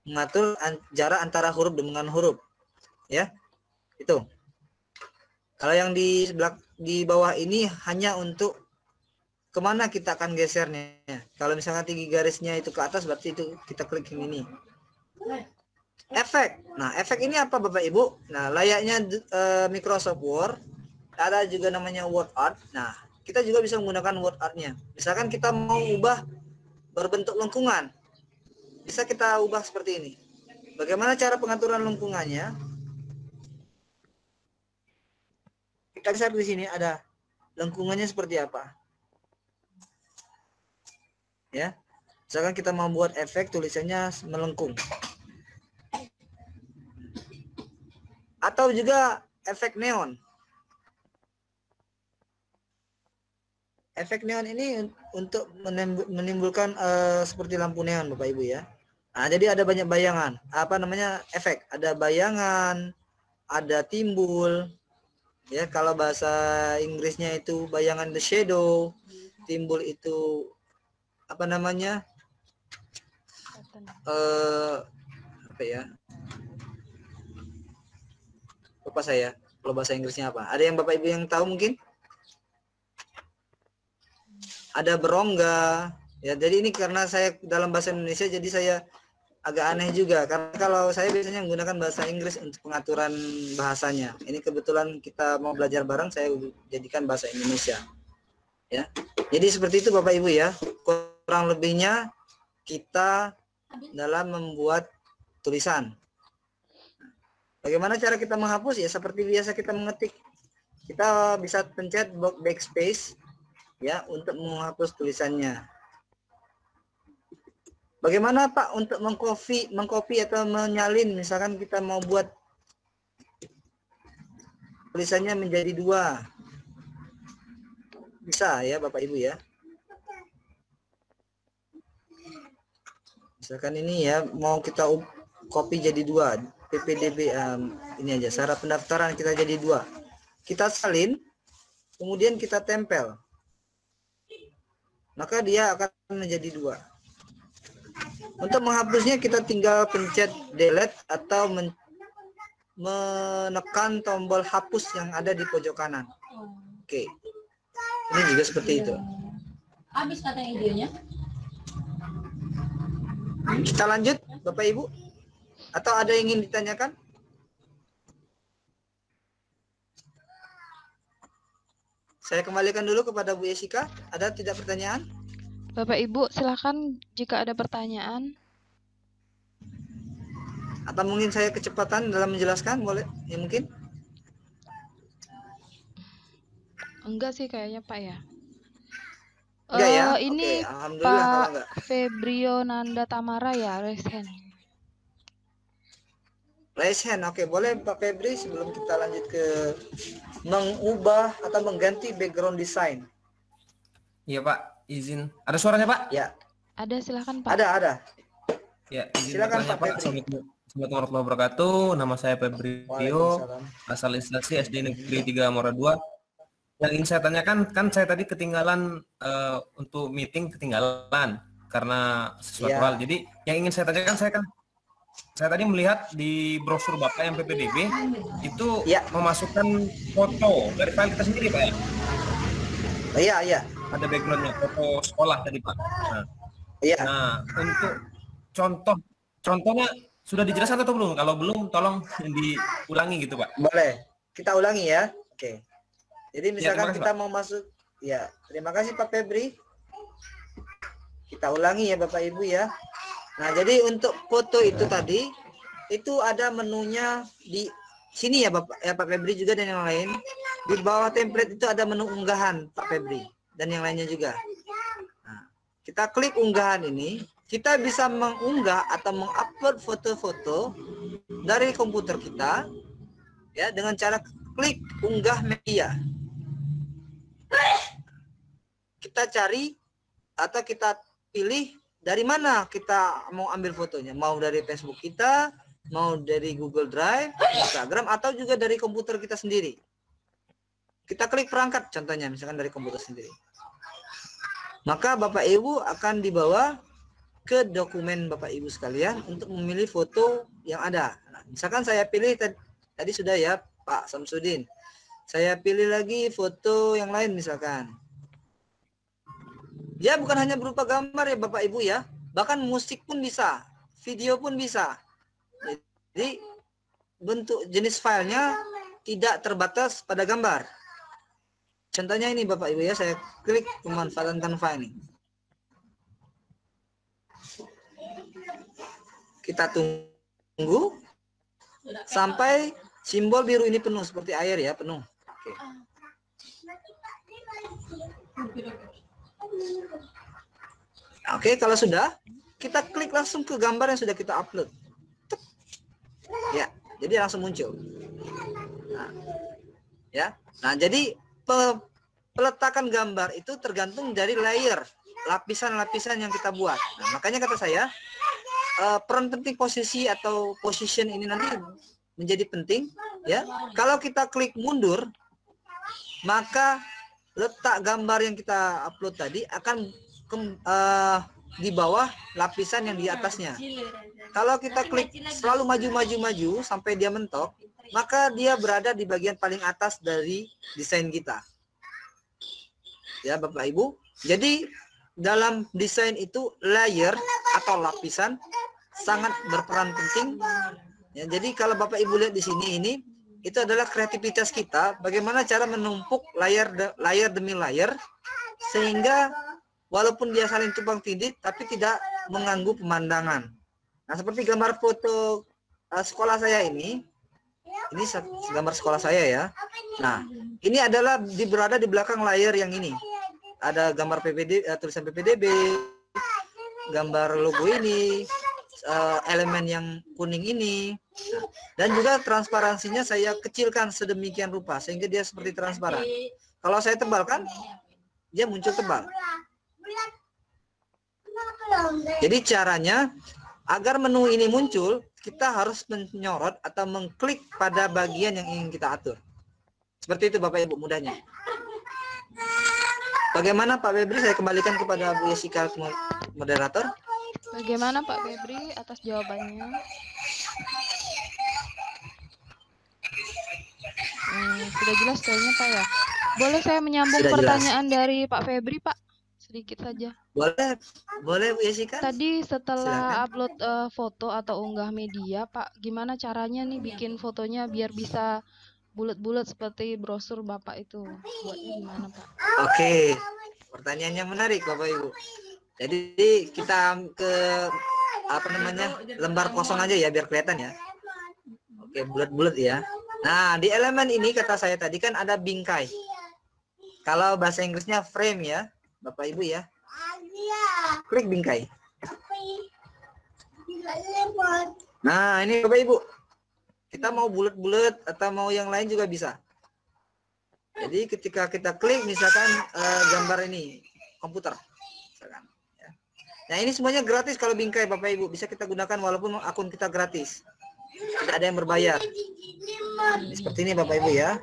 mengatur jarak antara huruf dengan huruf. Ya, itu. Kalau yang di bawah ini hanya untuk kemana kita akan gesernya. Kalau misalkan tinggi garisnya itu ke atas, berarti itu kita klik yang ini. Efek. Nah, efek ini apa Bapak Ibu? Nah, layaknya Microsoft Word, ada juga namanya Word Art. Nah, kita juga bisa menggunakan Word Art-nya. Misalkan kita mau ubah berbentuk lengkungan, bisa kita ubah seperti ini. Bagaimana cara pengaturan lengkungannya? Kita lihat di sini ada lengkungannya seperti apa. Ya, misalkan kita mau buat efek tulisannya melengkung, atau juga efek neon. Efek neon ini untuk menimbulkan seperti lampu neon Bapak Ibu ya. Nah, jadi ada banyak bayangan. Apa namanya efek? Ada bayangan, ada timbul. Ya, kalau bahasa Inggrisnya itu bayangan the shadow, timbul itu apa namanya? Apa ya? Lupa saya. Kalau bahasa Inggrisnya apa? Ada yang Bapak Ibu yang tahu mungkin? Ada berongga. Ya, jadi ini karena saya dalam bahasa Indonesia jadi saya agak aneh juga, karena kalau saya biasanya menggunakan bahasa Inggris untuk pengaturan bahasanya. Ini kebetulan kita mau belajar bareng, saya jadikan bahasa Indonesia. Ya, jadi seperti itu Bapak Ibu ya. Kurang lebihnya kita dalam membuat tulisan. Bagaimana cara kita menghapus? Ya seperti biasa kita mengetik. Kita bisa pencet backspace ya untuk menghapus tulisannya. Bagaimana Pak untuk mengcopy atau menyalin, misalkan kita mau buat tulisannya menjadi 2. Bisa ya Bapak Ibu ya. Misalkan ini ya mau kita copy jadi 2, PPDB ini aja syarat pendaftaran kita jadi 2. Kita salin, kemudian kita tempel. Maka dia akan menjadi 2. Untuk menghapusnya kita tinggal pencet delete atau menekan tombol hapus yang ada di pojok kanan. Oke. Ini juga seperti itu. Habis katanya idenya. Kita lanjut Bapak Ibu. Atau ada yang ingin ditanyakan? Saya kembalikan dulu kepada Bu Jessica. Ada tidak pertanyaan? Bapak Ibu, silakan jika ada pertanyaan. Atau mungkin saya kecepatan dalam menjelaskan, boleh? Ya mungkin. Enggak sih kayaknya Pak ya. Enggak ya? Ini Oke, alhamdulillah kalau Pak enggak. Febrio Nanda Tamara ya, raise hand. Raise hand. Oke, boleh Pak Febri sebelum kita lanjut ke mengubah atau mengganti background design. Iya Pak, izin. Ada suaranya Pak? Ya, Ada silakan Pak. ada. Ya, izin Silakan, bertanya Pak Pak. Febri. Assalamualaikum warahmatullahi wabarakatuh. Nama saya Febrio, Waalaikumsalam. asal instansi SD Negeri 3 Muara 2. Yang ingin saya tanyakan, kan saya tadi ketinggalan untuk meeting ketinggalan karena sesuatu Ya. hal. Jadi yang ingin saya tanyakan, saya tadi melihat di brosur Bapak yang PPDB itu Ya. memasukkan foto dari file kita sendiri Pak ya. Iya. Ada backgroundnya foto sekolah tadi Pak. Iya. Nah, untuk contohnya sudah dijelaskan atau belum? Kalau belum, tolong diulangi gitu Pak. Boleh. Kita ulangi ya. Oke. Jadi misalkan terima kasih, kita mau masuk, ya terima kasih Pak Febri. Kita ulangi ya Bapak Ibu ya. Nah jadi untuk foto itu tadi, itu ada menunya di sini ya Bapak, ya Pak Febri juga dan yang lain. Di bawah template itu ada menu unggahan Pak Febri dan yang lainnya juga. Nah, kita klik unggahan ini, kita bisa mengunggah atau mengupload foto-foto dari komputer kita ya dengan cara klik unggah media. Kita cari atau kita pilih dari mana kita mau ambil fotonya, mau dari Facebook kita, mau dari Google Drive, Instagram, atau juga dari komputer kita sendiri. Kita klik perangkat contohnya misalkan dari komputer sendiri. Maka Bapak Ibu akan dibawa ke dokumen Bapak Ibu sekalian untuk memilih foto yang ada. Nah, misalkan saya pilih tadi sudah ya Pak Samsudin. Saya pilih lagi foto yang lain misalkan. Dia bukan hanya berupa gambar ya Bapak Ibu ya. Bahkan musik pun bisa. Video pun bisa. Jadi bentuk jenis filenya tidak terbatas pada gambar. Contohnya ini Bapak Ibu ya. Saya klik pemanfaatan Canva ini. Kita tunggu sampai simbol biru ini penuh seperti air ya, penuh. Oke, kalau sudah, kita klik langsung ke gambar yang sudah kita upload. Ya, jadi langsung muncul. Nah, ya. Nah, jadi peletakan gambar itu tergantung dari layer, lapisan-lapisan yang kita buat. Nah, makanya kata saya, peran penting posisi atau position ini nanti menjadi penting ya. Kalau kita klik mundur, maka letak gambar yang kita upload tadi akan di bawah lapisan yang di atasnya. Kalau kita klik selalu maju sampai dia mentok, maka dia berada di bagian paling atas dari desain kita. Ya Bapak Ibu. Jadi dalam desain itu layer atau lapisan sangat berperan penting. Ya, jadi kalau Bapak Ibu lihat di sini ini itu adalah kreativitas kita bagaimana cara menumpuk layar demi layar sehingga walaupun dia saling tumpang tindih tapi tidak mengganggu pemandangan. Nah, seperti gambar foto sekolah saya ini gambar sekolah saya ya. Nah, ini adalah berada di belakang layar yang ini. Ada gambar tulisan PPDB, gambar logo ini, elemen yang kuning ini, dan juga transparansinya saya kecilkan sedemikian rupa sehingga dia seperti transparan. Kalau saya tebalkan, dia muncul tebal. Jadi caranya agar menu ini muncul, kita harus menyorot atau mengklik pada bagian yang ingin kita atur. Seperti itu Bapak Ibu mudahnya. Bagaimana Pak Febri? Saya kembalikan kepada Bu Jessica moderator. Bagaimana Pak Febri atas jawabannya? Sudah jelas kayaknya Pak ya. Boleh saya menyambung Sudah pertanyaan dari Pak Febri Pak? Sedikit saja. Boleh Bu Jessica. Tadi setelah Silakan. upload foto atau unggah media Pak, gimana caranya nih bikin fotonya biar bisa bulat-bulat seperti brosur Bapak itu. Buatnya gimana, Pak? Oke, pertanyaannya menarik Bapak Ibu. Jadi kita ke apa namanya, lembar kosong aja ya biar kelihatan ya. Oke, bulat-bulat ya. Nah, di elemen ini kata saya tadi kan ada bingkai. Kalau bahasa Inggrisnya frame ya, Bapak Ibu ya. Klik bingkai. Nah, ini Bapak Ibu. Kita mau bulat-bulat atau mau yang lain juga bisa. Jadi ketika kita klik misalkan gambar ini komputer. Misalkan, ya. Nah, ini semuanya gratis kalau bingkai Bapak Ibu. Bisa kita gunakan walaupun akun kita gratis. Tidak ada yang berbayar. Seperti ini Bapak Ibu ya.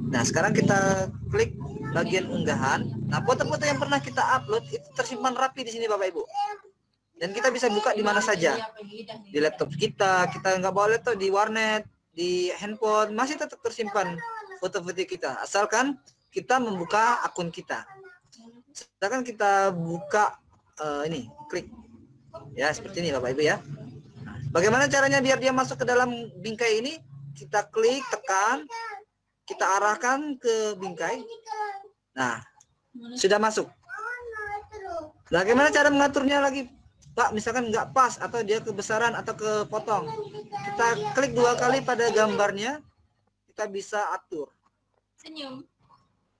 Nah, sekarang kita klik bagian unggahan. Nah, foto-foto yang pernah kita upload itu tersimpan rapi di sini Bapak Ibu. Dan kita bisa buka di mana saja. Di laptop kita nggak bawa laptop, di warnet, di handphone, masih tetap tersimpan foto-foto kita. Asalkan kita membuka akun kita. Sedangkan kita buka ini, klik. Ya, seperti ini Bapak Ibu ya. Bagaimana caranya biar dia masuk ke dalam bingkai ini? Kita klik, tekan, kita arahkan ke bingkai. Nah, sudah masuk. Bagaimana cara mengaturnya lagi, Pak? Misalkan nggak pas atau dia kebesaran atau kepotong. Kita klik 2 kali pada gambarnya, kita bisa atur. Senyum.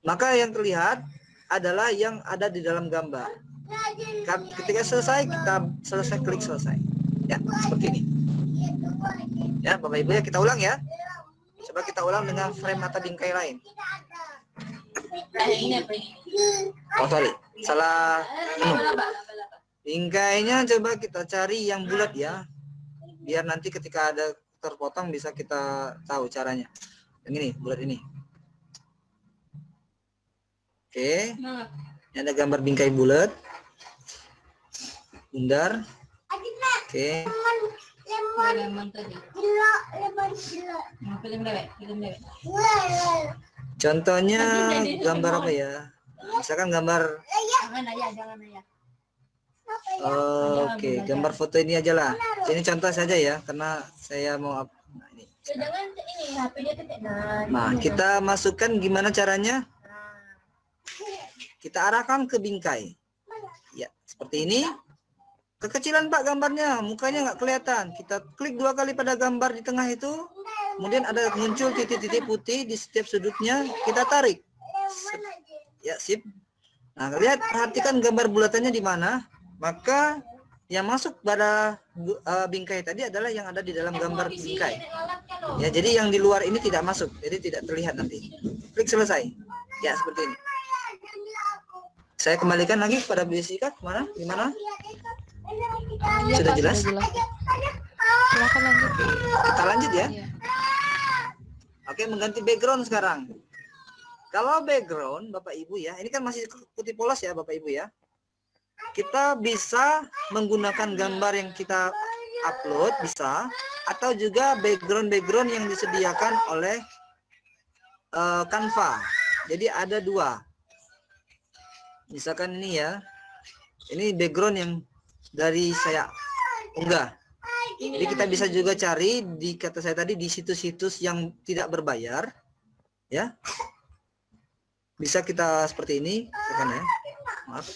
Maka yang terlihat adalah yang ada di dalam gambar. Ketika selesai, kita klik selesai. Ya, seperti ini. Ya, Bapak Ibu ya, kita ulang ya. Coba kita ulang dengan frame atau bingkai lain. Oh, sorry. Salah. Bingkainya coba kita cari yang bulat ya. Biar nanti ketika ada terpotong bisa kita tahu caranya. Yang ini, bulat ini. Oke. Ini ada gambar bingkai bulat. Bundar. Oke. Contohnya gambar apa ya? Misalkan gambar. Oke, gambar foto ini aja lah. Ini contoh saja ya, karena saya mau. Nah, ini. Nah, kita masukkan gimana caranya? Kita arahkan ke bingkai. Ya, seperti ini. Kekecilan Pak gambarnya, mukanya nggak kelihatan. Kita klik 2 kali pada gambar di tengah itu, kemudian ada muncul titik-titik putih di setiap sudutnya, kita tarik. Ya, sip. Nah, lihat, perhatikan gambar bulatannya di mana. Maka yang masuk pada bingkai tadi adalah yang ada di dalam gambar bingkai. Ya, jadi yang di luar ini tidak masuk, jadi tidak terlihat nanti. Klik selesai. Ya, seperti ini. Saya kembalikan lagi kepada Jessica, kemana? Gimana? Ya, Sudah Pak, jelas? Silakan lanjut. Kita lanjut ya. Ya. Oke, mengganti background sekarang. Kalau background, Bapak Ibu ya, ini kan masih putih polos ya, Bapak Ibu ya. Kita bisa menggunakan gambar yang kita upload, bisa. Atau juga background-background yang disediakan oleh Canva. Jadi ada 2. Misalkan ini ya. Ini background yang dari saya unggah. Jadi kita bisa juga cari di kata saya tadi di situs-situs yang tidak berbayar, ya. Bisa kita seperti ini, kan ya. Maaf.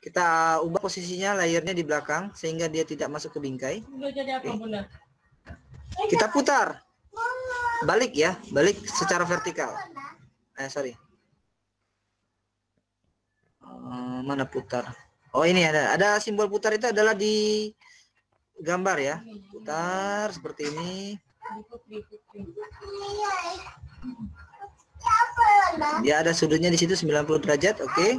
Kita ubah posisinya layarnya di belakang sehingga dia tidak masuk ke bingkai. Kita putar, balik ya, balik secara vertikal. Sorry. Mana putar? Oh, ini ada simbol putar, itu adalah di gambar ya. Putar seperti ini. Dia ada sudutnya di situ 90 derajat, oke.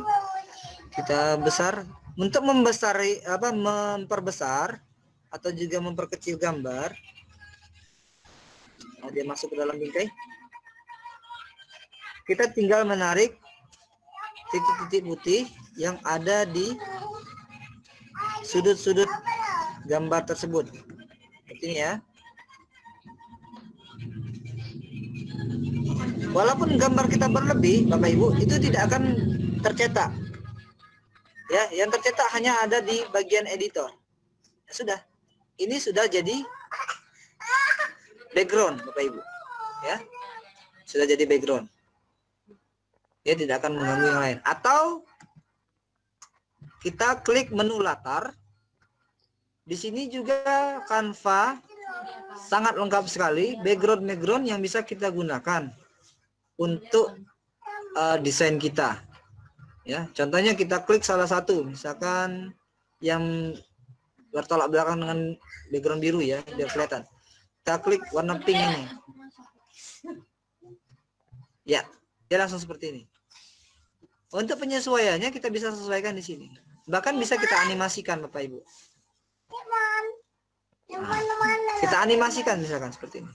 Kita besar untuk memperbesar atau juga memperkecil gambar. Nah, dia masuk ke dalam bingkai. Kita tinggal menarik titik-titik putih yang ada di sudut-sudut gambar tersebut. Seperti ini ya. Walaupun gambar kita berlebih, Bapak Ibu, itu tidak akan tercetak. Ya, yang tercetak hanya ada di bagian editor. Ya, sudah. Ini sudah jadi background Bapak Ibu, ya. Sudah jadi background. Dia tidak akan mengganggu yang lain. Atau kita klik menu latar. Di sini juga Canva sangat lengkap sekali, background yang bisa kita gunakan untuk desain kita. Ya, contohnya kita klik salah satu, misalkan yang bertolak belakang dengan background biru ya, biar kelihatan. Kita klik warna pink ini. Ya, dia langsung seperti ini. Untuk penyesuaiannya kita bisa sesuaikan di sini. Bahkan bisa kita animasikan Bapak Ibu. Nah, kita animasikan misalkan seperti ini.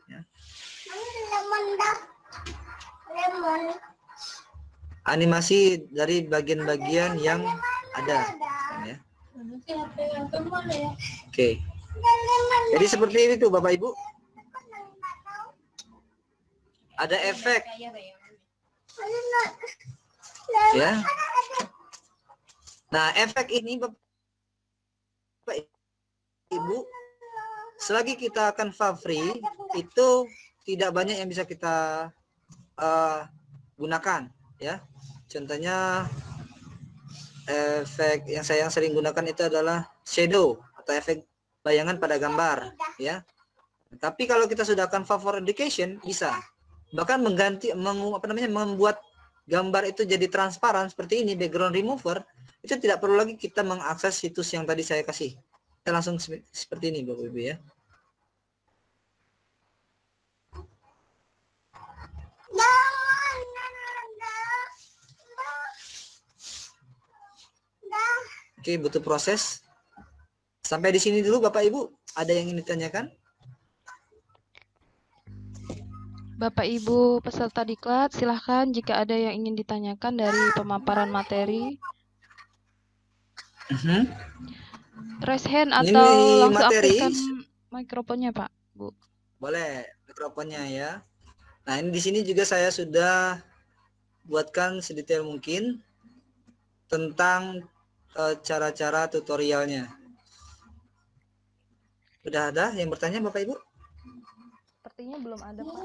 Ya. Animasi dari bagian-bagian yang ada. Ya. Oke. Jadi seperti itu Bapak Ibu. Ada efek. Ya. Nah, efek ini Bapak Ibu, selagi kita Canva free, itu tidak banyak yang bisa kita gunakan, ya. Contohnya efek yang saya sering gunakan itu adalah shadow atau efek bayangan pada gambar, ya. Tapi kalau kita sudah Canva for Education bisa, bahkan mengganti, membuat gambar itu jadi transparan seperti ini, background remover. Itu tidak perlu lagi kita mengakses situs yang tadi saya kasih. Kita langsung seperti ini Bapak Ibu ya. Oke, butuh proses. Sampai di sini dulu Bapak Ibu. Ada yang ingin ditanyakan? Bapak Ibu peserta diklat, silahkan jika ada yang ingin ditanyakan dari pemaparan materi. Raise hand atau langsung materi. aktifkan mikrofonnya Pak, Bu. Boleh, mikrofonnya ya. Nah, ini di sini juga saya sudah buatkan sedetail mungkin tentang cara-cara tutorialnya. Sudah ada yang bertanya Bapak Ibu? Sepertinya belum ada Pak.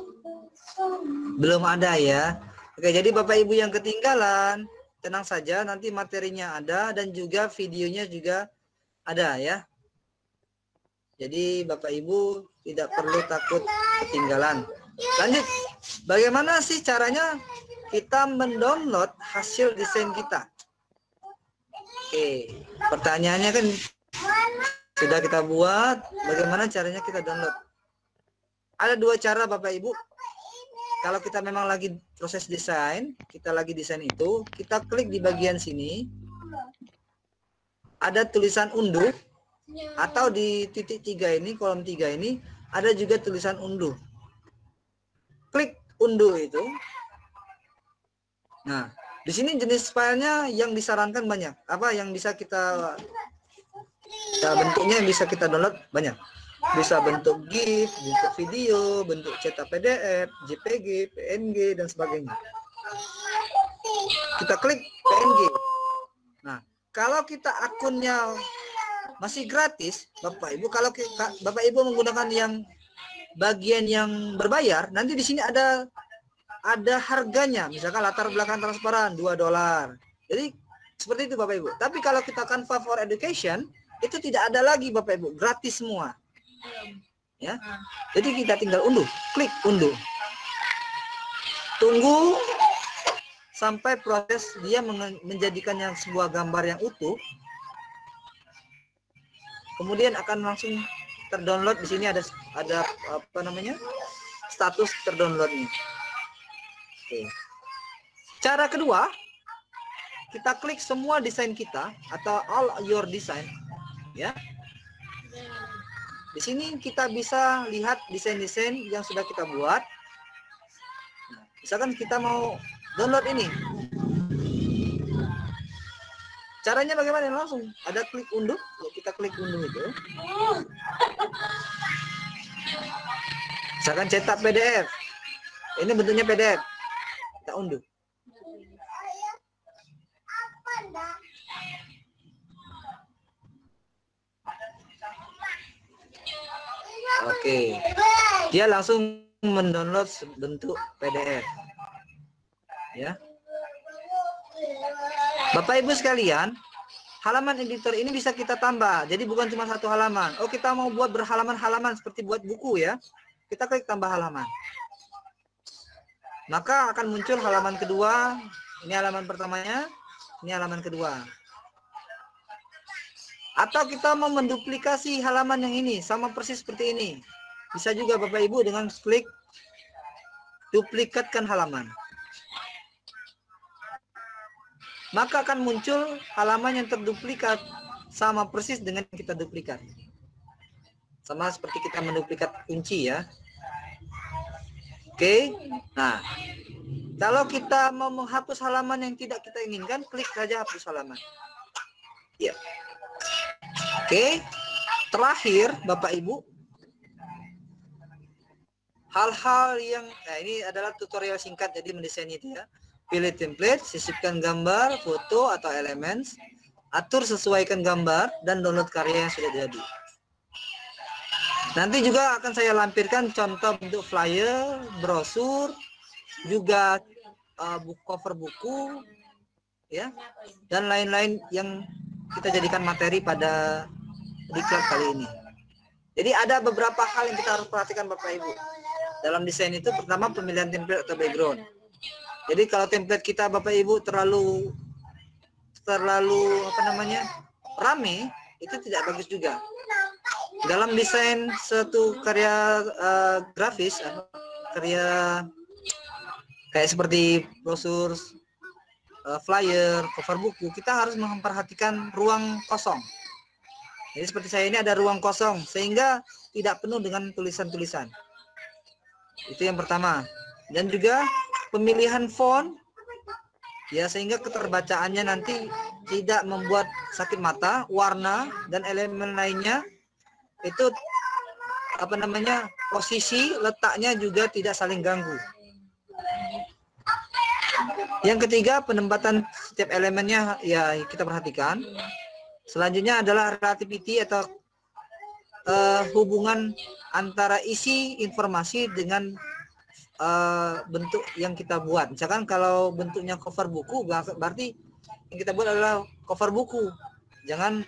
Belum ada ya. Oke, jadi Bapak Ibu yang ketinggalan, tenang saja, nanti materinya ada dan juga videonya juga ada ya. Jadi Bapak Ibu tidak perlu takut ketinggalan. Lanjut, bagaimana sih caranya kita mendownload hasil desain kita? Oke, pertanyaannya kan sudah kita buat, bagaimana caranya kita download? Ada dua cara Bapak Ibu. Kalau kita memang lagi proses desain, kita lagi desain itu, kita klik di bagian sini, ada tulisan unduh, atau di titik 3 ini, kolom 3 ini, ada juga tulisan unduh. Klik unduh itu. Nah, di sini jenis filenya yang disarankan banyak. Apa yang bisa kita bentuknya yang bisa kita download banyak. Bisa bentuk GIF, bentuk video, bentuk cetak PDF, JPG, PNG, dan sebagainya. Kita klik PNG. Nah, kalau kita akunnya masih gratis, Bapak Ibu, kalau Bapak Ibu menggunakan yang bagian yang berbayar, nanti di sini ada harganya. Misalkan latar belakang transparan $2. Jadi seperti itu Bapak Ibu. Tapi kalau kita Canva for Education, itu tidak ada lagi Bapak Ibu, gratis semua. Ya. Jadi kita tinggal unduh, klik unduh. Tunggu sampai proses dia menjadikan yang sebuah gambar yang utuh. Kemudian akan langsung terdownload. Di sini ada apa namanya? Status terdownloadnya. Oke. Cara kedua, kita klik semua desain kita atau all your design, ya. Di sini kita bisa lihat desain-desain yang sudah kita buat. Nah, misalkan kita mau download ini. Caranya bagaimana? Langsung ada klik unduh. Ya, kita klik unduh itu. Misalkan cetak PDF. Ini bentuknya PDF. Kita unduh. Oke. Dia langsung mendownload bentuk PDF. Ya. Bapak Ibu sekalian, halaman editor ini bisa kita tambah. Jadi bukan cuma satu halaman. Oh, kita mau buat berhalaman-halaman seperti buat buku ya. Kita klik tambah halaman. Maka akan muncul halaman kedua. Ini halaman pertamanya, ini halaman kedua. Atau kita mau menduplikasi halaman yang ini, sama persis seperti ini. Bisa juga Bapak Ibu dengan klik duplikatkan halaman. Maka akan muncul halaman yang terduplikat sama persis dengan kita duplikat. Sama seperti kita menduplikat kunci ya. Oke. Nah, kalau kita mau menghapus halaman yang tidak kita inginkan, klik saja hapus halaman. Ya. Oke. Terakhir, Bapak Ibu, hal-hal yang ini adalah tutorial singkat jadi mendesain itu ya. Pilih template, sisipkan gambar, foto atau elemen, atur sesuaikan gambar dan download karya yang sudah jadi. Nanti juga akan saya lampirkan contoh bentuk flyer, brosur, juga cover buku, ya, dan lain-lain yang kita jadikan materi pada diklat kali ini. Jadi ada beberapa hal yang kita harus perhatikan Bapak Ibu. Dalam desain itu pertama pemilihan template atau background. Jadi kalau template kita Bapak Ibu terlalu apa namanya rame, itu tidak bagus juga. Dalam desain suatu karya grafis, karya kayak seperti brosur, flyer, cover buku, kita harus memperhatikan ruang kosong. Jadi seperti saya ini ada ruang kosong, sehingga tidak penuh dengan tulisan-tulisan. Itu yang pertama. Dan juga pemilihan font, ya, sehingga keterbacaannya nanti tidak membuat sakit mata, warna, dan elemen lainnya. Itu apa namanya, posisi letaknya juga tidak saling ganggu. Yang ketiga, penempatan setiap elemennya ya kita perhatikan. Selanjutnya adalah relativity atau hubungan antara isi informasi dengan bentuk yang kita buat. Misalkan kalau bentuknya cover buku, berarti yang kita buat adalah cover buku. Jangan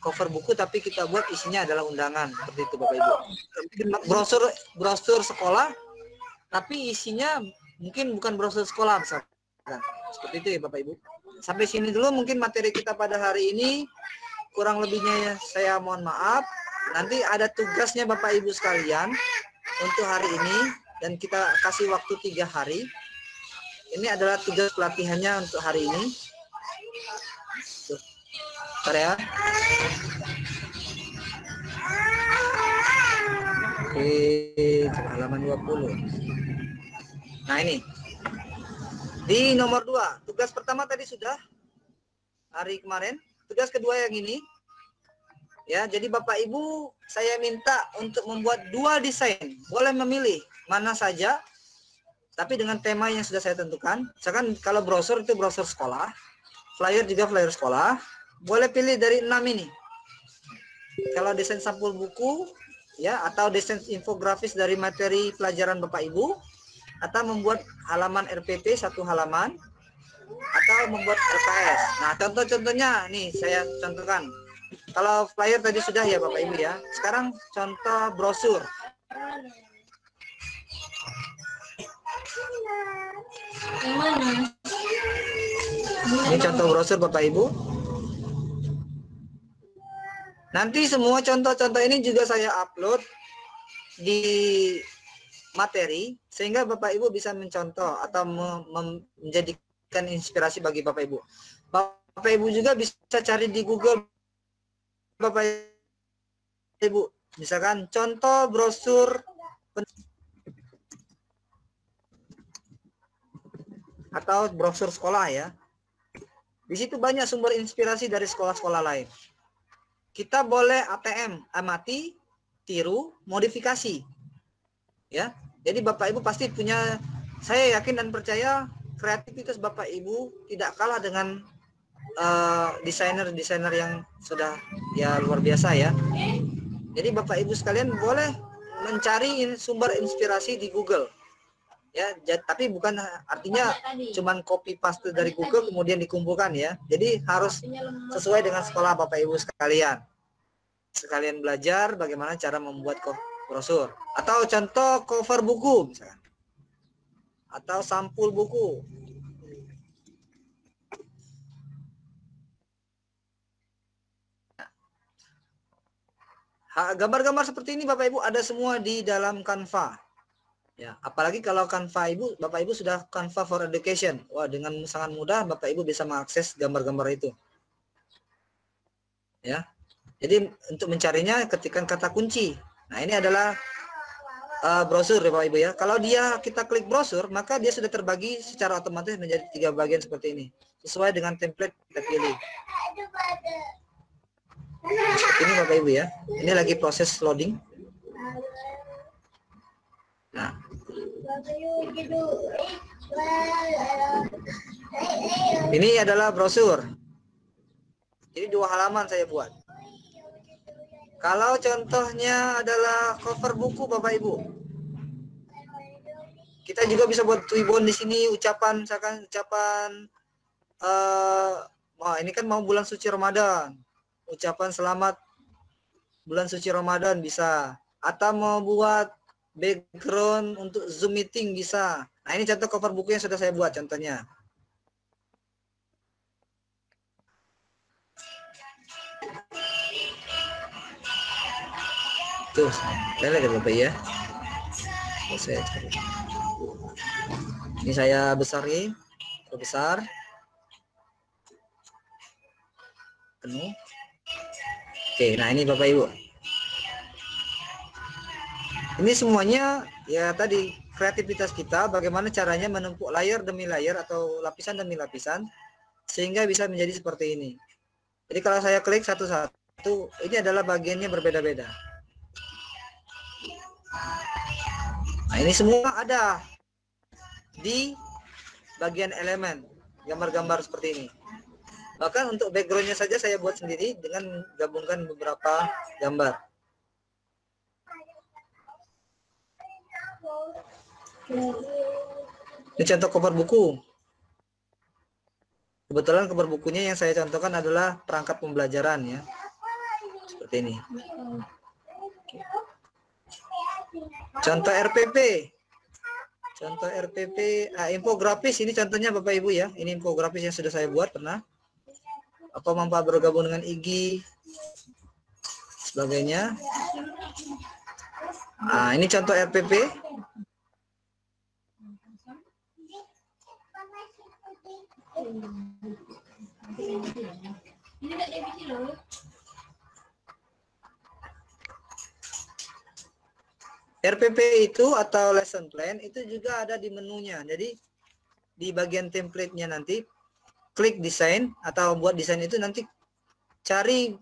cover buku tapi kita buat isinya adalah undangan, seperti itu Bapak Ibu. Brosur sekolah tapi isinya mungkin bukan brosur sekolah misalkan. Seperti itu ya Bapak Ibu. Sampai sini dulu mungkin materi kita pada hari ini. Kurang lebihnya saya mohon maaf. Nanti ada tugasnya Bapak Ibu sekalian untuk hari ini dan kita kasih waktu 3 hari. Ini adalah tugas pelatihannya untuk hari ini. Tuh. Ya. Oke, halaman 20. Nah, ini. Di nomor 2, tugas pertama tadi sudah hari kemarin. Tugas kedua yang ini. Ya, jadi Bapak Ibu, saya minta untuk membuat 2 desain. Boleh memilih mana saja, tapi dengan tema yang sudah saya tentukan. Misalkan kalau brosur itu brosur sekolah, flyer juga flyer sekolah. Boleh pilih dari 6 ini. Kalau desain sampul buku, ya, atau desain infografis dari materi pelajaran Bapak Ibu, atau membuat halaman RPP 1 halaman, atau membuat LKS. Nah, contoh-contohnya nih saya contohkan. Kalau flyer tadi sudah ya Bapak Ibu ya. Sekarang contoh brosur. Ini contoh brosur Bapak Ibu. Nanti semua contoh-contoh ini juga saya upload di materi sehingga Bapak Ibu bisa mencontoh atau menjadikan inspirasi bagi Bapak Ibu. Bapak Ibu juga bisa cari di Google Bapak Ibu. Misalkan contoh brosur atau brosur sekolah ya. Di situ banyak sumber inspirasi dari sekolah-sekolah lain. Kita boleh ATM, amati, tiru, modifikasi. Ya. Jadi Bapak Ibu pasti punya, saya yakin dan percaya kreativitas Bapak Ibu tidak kalah dengan desainer-desainer yang sudah ya luar biasa ya. Jadi Bapak Ibu sekalian boleh mencari sumber inspirasi di Google. Ya, tapi bukan artinya cuman copy paste dari Google kemudian dikumpulkan ya. Jadi harus sesuai dengan sekolah Bapak Ibu sekalian. Sekalian belajar bagaimana cara membuat brosur atau contoh cover buku misalkan. Atau sampul buku. Gambar-gambar seperti ini Bapak Ibu ada semua di dalam Canva. Ya, apalagi kalau Canva Bapak Ibu sudah Canva for Education. Wah, dengan sangat mudah Bapak Ibu bisa mengakses gambar-gambar itu. Ya. Jadi untuk mencarinya ketikkan kata kunci. Nah, ini adalah brosur ya Bapak Ibu ya. Kalau kita klik brosur, maka dia sudah terbagi secara otomatis menjadi 3 bagian seperti ini. Sesuai dengan template kita pilih. Ini Bapak Ibu ya. Ini lagi proses loading. Nah. Ini adalah brosur. Jadi 2 halaman saya buat. Kalau contohnya adalah cover buku Bapak Ibu. Kita juga bisa buat ribbon di sini ucapan misalkan ucapan ini kan mau bulan suci Ramadan. Ucapan selamat bulan suci Ramadan bisa, atau mau buat background untuk Zoom meeting bisa. Nah, ini contoh cover buku yang sudah saya buat contohnya. Tuh, saya lihat Bapak ya. Ini saya besarin, besar. Penuh. Oke, nah ini Bapak Ibu. Ini semuanya ya tadi kreativitas kita bagaimana caranya menumpuk layer demi layer atau lapisan demi lapisan sehingga bisa menjadi seperti ini. Jadi kalau saya klik satu-satu, ini adalah bagiannya berbeda-beda. Nah, ini semua ada di bagian elemen gambar-gambar seperti ini. Bahkan untuk backgroundnya saja saya buat sendiri dengan gabungkan beberapa gambar. Ini contoh cover buku. Kebetulan cover bukunya yang saya contohkan adalah perangkat pembelajaran ya. Seperti ini. Contoh RPP. Contoh RPP, infografis ini contohnya Bapak Ibu ya. Ini infografis yang sudah saya buat pernah. Apa manfaat bergabung dengan IG sebagainya. Nah, ini contoh RPP. RPP itu atau lesson plan itu juga ada di menunya. Jadi di bagian template-nya nanti klik desain atau buat desain itu nanti cari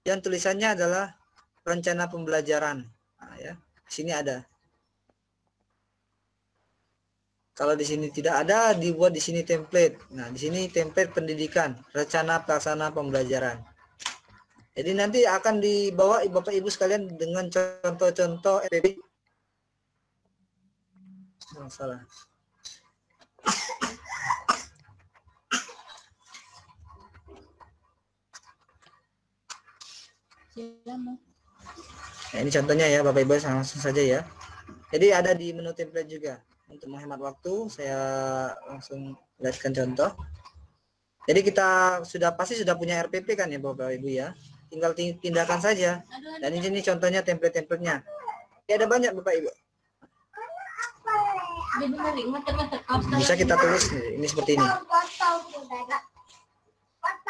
yang tulisannya adalah rencana pembelajaran. Nah, ya, di sini ada. Kalau di sini tidak ada, dibuat di sini template. Nah, di sini template pendidikan, rencana pelaksana pembelajaran. Jadi nanti akan dibawa Bapak Ibu sekalian dengan contoh-contoh RPP. Salah. Nah, ini contohnya ya Bapak Ibu, langsung saja ya. Jadi ada di menu template juga. Untuk menghemat waktu saya langsung lihatkan contoh. Jadi kita pasti sudah punya RPP kan ya Bapak Ibu ya. Tinggal pindahkan saja. Dan ini contohnya template-templatenya. Ya, ada banyak Bapak Ibu. Bisa kita tulis ini seperti ini.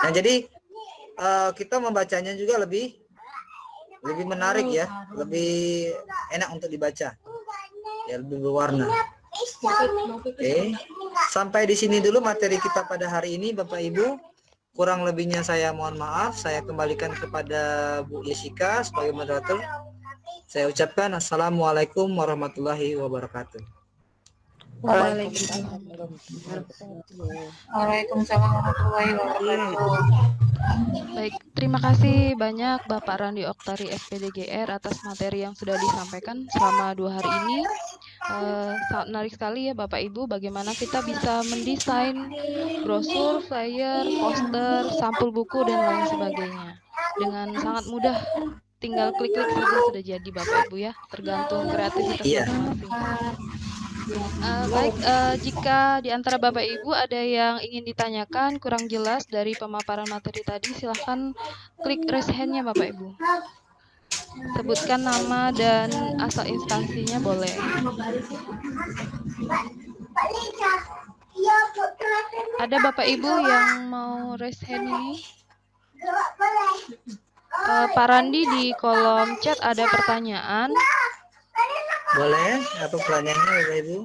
Nah, jadi kita membacanya juga lebih menarik ya, lebih enak untuk dibaca. Ya, lebih berwarna. Oke. Sampai di sini dulu materi kita pada hari ini Bapak Ibu. Kurang lebihnya saya mohon maaf. Saya kembalikan kepada Bu Jessica sebagai moderator. Saya ucapkan assalamualaikum warahmatullahi wabarakatuh. Waalaikumsalam warahmatullahi wabarakatuh. Waalaikumsalam warahmatullahi wabarakatuh. Baik, terima kasih banyak Bapak Randi Oktari SPDGR atas materi yang sudah disampaikan selama 2 hari ini. Sangat menarik sekali ya Bapak Ibu bagaimana kita bisa mendesain brosur, flyer, poster, sampul buku dan lain sebagainya. Dengan sangat mudah, tinggal klik-klik saja sudah jadi Bapak Ibu ya, tergantung kreativitas Iya. masing-masing. Baik, jika di antara Bapak Ibu ada yang ingin ditanyakan kurang jelas dari pemaparan materi tadi, silahkan klik raise hand-nya Bapak Ibu. Sebutkan nama dan asal instansinya boleh. Ada Bapak Ibu yang mau raise hand ini? Pak Randi, di kolom chat ada pertanyaan. Boleh? Apa pertanyaannya Bapak Ibu?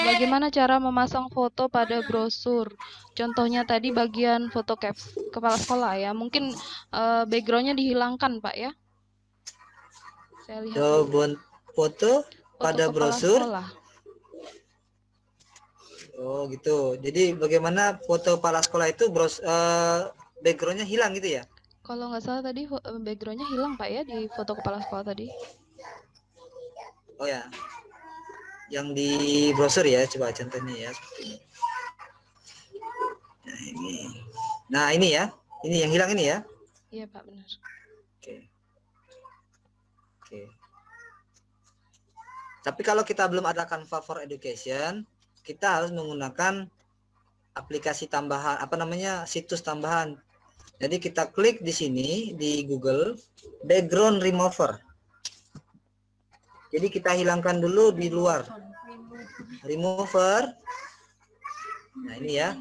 Bagaimana cara memasang foto pada brosur? Contohnya tadi bagian foto kepala sekolah ya. Mungkin backgroundnya dihilangkan Pak ya. Saya lihat Foto pada kepala brosur. sekolah. Oh gitu. Jadi bagaimana foto kepala sekolah itu backgroundnya hilang gitu ya? Kalau nggak salah tadi backgroundnya hilang Pak ya di foto kepala sekolah tadi. Oh ya. Yang di brosur ya, coba contohnya ya seperti ini. Nah ini ya, ini yang hilang ini ya. Iya Pak, benar. Oke. Tapi kalau kita belum ada Canva for Education, kita harus menggunakan aplikasi tambahan, situs tambahan. Jadi kita klik di sini di Google background remover. Jadi kita hilangkan dulu di luar. Remover. Nah ini ya.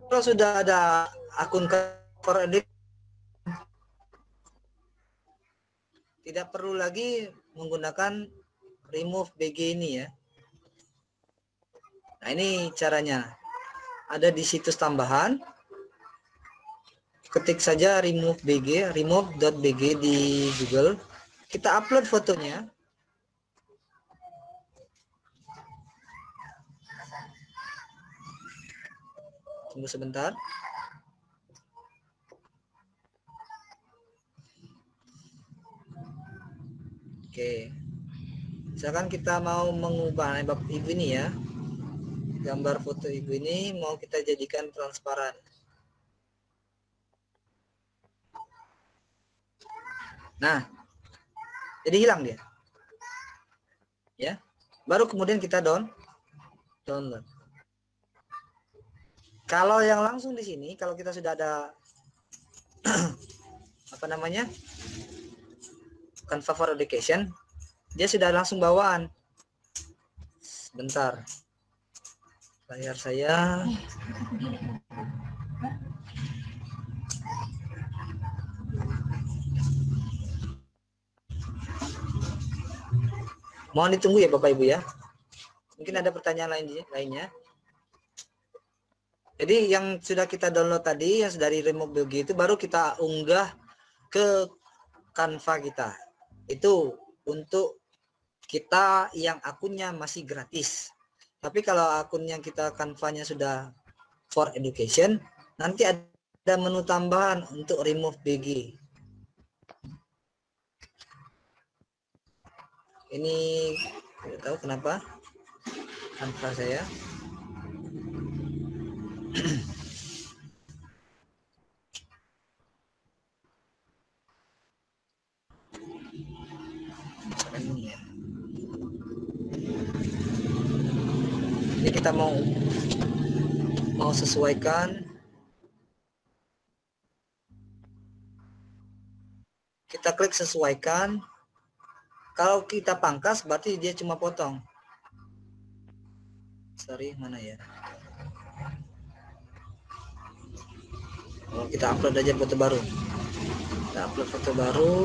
Kalau sudah ada akun for Education, tidak perlu lagi menggunakan remove BG ini ya. Nah ini caranya. Ada di situs tambahan. Ketik saja remove.bg di Google. Kita upload fotonya. Tunggu sebentar. Oke. Misalkan kita mau mengubah Bapak Ibu ini ya. Gambar foto Ibu ini mau kita jadikan transparan. Nah, jadi hilang dia. Ya. Baru kemudian kita download. Kalau yang langsung di sini, kalau kita sudah ada Canva for Education, dia sudah langsung bawaan. Sebentar. Layar saya. Mohon ditunggu ya Bapak Ibu ya. Mungkin ada pertanyaan lainnya. Jadi yang sudah kita download tadi, yang dari remove BG itu baru kita unggah ke Canva kita. Itu untuk kita yang akunnya masih gratis. Tapi kalau akun yang kita Canva-nya sudah for Education, nanti ada menu tambahan untuk remove BG. Ini tidak tahu kenapa Canva saya. Ini kita mau sesuaikan. Kita klik sesuaikan. Kalau kita pangkas berarti dia cuma potong. Sorry, mana ya? Oh, kita upload aja foto baru. Kita upload foto baru.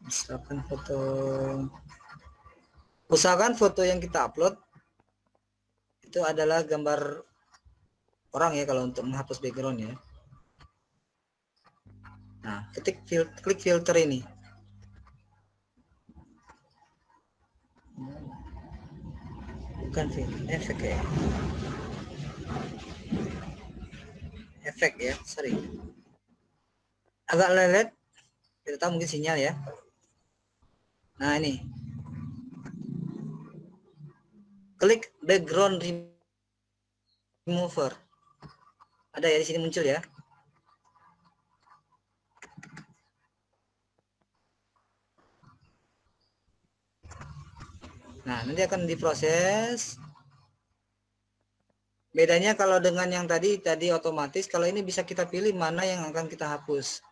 Misalkan foto, usahakan foto yang kita upload itu adalah gambar orang ya kalau untuk menghapus background ya. Nah, klik filter ini. Bukan efek ya. Efek ya, sorry. Agak lelet, kita tahu mungkin sinyal ya. Nah ini, klik background remover. Ada ya di sini muncul ya. Nah nanti akan diproses. Bedanya kalau dengan yang tadi otomatis, kalau ini bisa kita pilih mana yang akan kita hapus.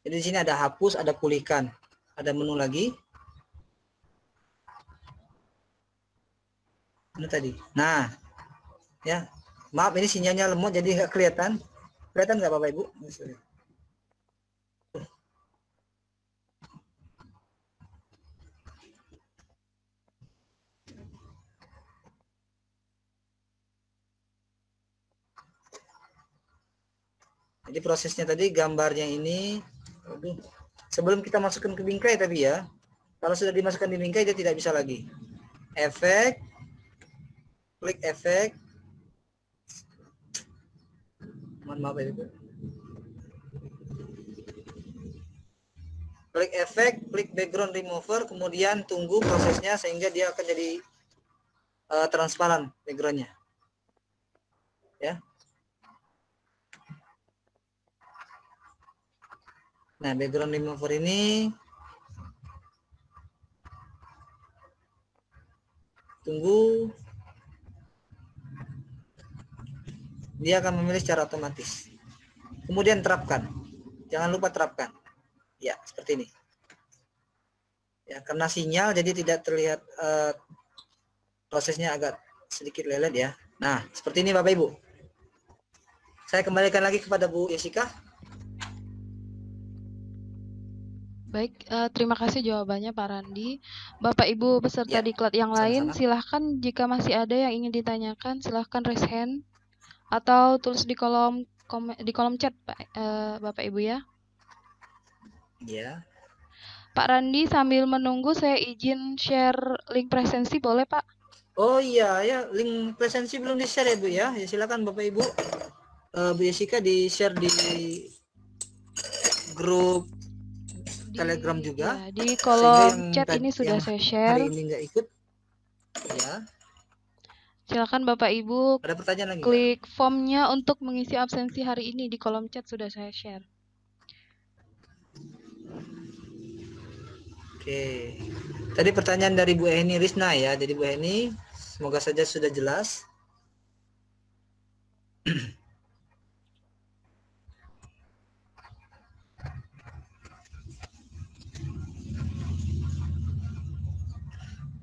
Jadi di sini ada hapus, ada pulihkan, ada menu lagi. Ini tadi. Nah, ya, maaf ini sinyalnya lemot jadi nggak kelihatan. Kelihatan nggak Bapak Ibu? Jadi prosesnya tadi gambarnya ini, aduh, sebelum kita masukkan ke bingkai tapi ya, kalau sudah dimasukkan di bingkai dia tidak bisa lagi. Efek, klik efek, mohon maaf ya, klik efek, klik background remover, kemudian tunggu prosesnya sehingga dia akan jadi transparan backgroundnya, ya. Nah, background remover ini tunggu, dia akan memilih secara otomatis. Kemudian terapkan, jangan lupa terapkan. Ya, seperti ini. Ya, karena sinyal jadi tidak terlihat prosesnya agak sedikit lelet ya. Nah, seperti ini Bapak Ibu. Saya kembalikan lagi kepada Bu Jessica. Baik, terima kasih jawabannya Pak Randi. Bapak Ibu peserta Ya, diklat yang lain, sama-sama. silahkan jika masih ada yang ingin ditanyakan, silahkan raise hand atau tulis di kolom chat Bapak Ibu ya. Ya. Pak Randi, sambil menunggu saya izin share link presensi, boleh Pak? Oh iya ya, link presensi belum di-share ya Bu ya. Ya silakan Bapak Ibu. Bu Jessica di-share di grup Telegram juga. Ya, di kolom yang chat ini sudah saya share. Hari ini nggak ikut. Ya. Silakan Bapak Ibu Ada pertanyaan lagi? klik formnya untuk mengisi absensi hari ini di kolom chat sudah saya share. Oke. Tadi pertanyaan dari Bu Eni Risna ya. Jadi Bu Eni, semoga saja sudah jelas.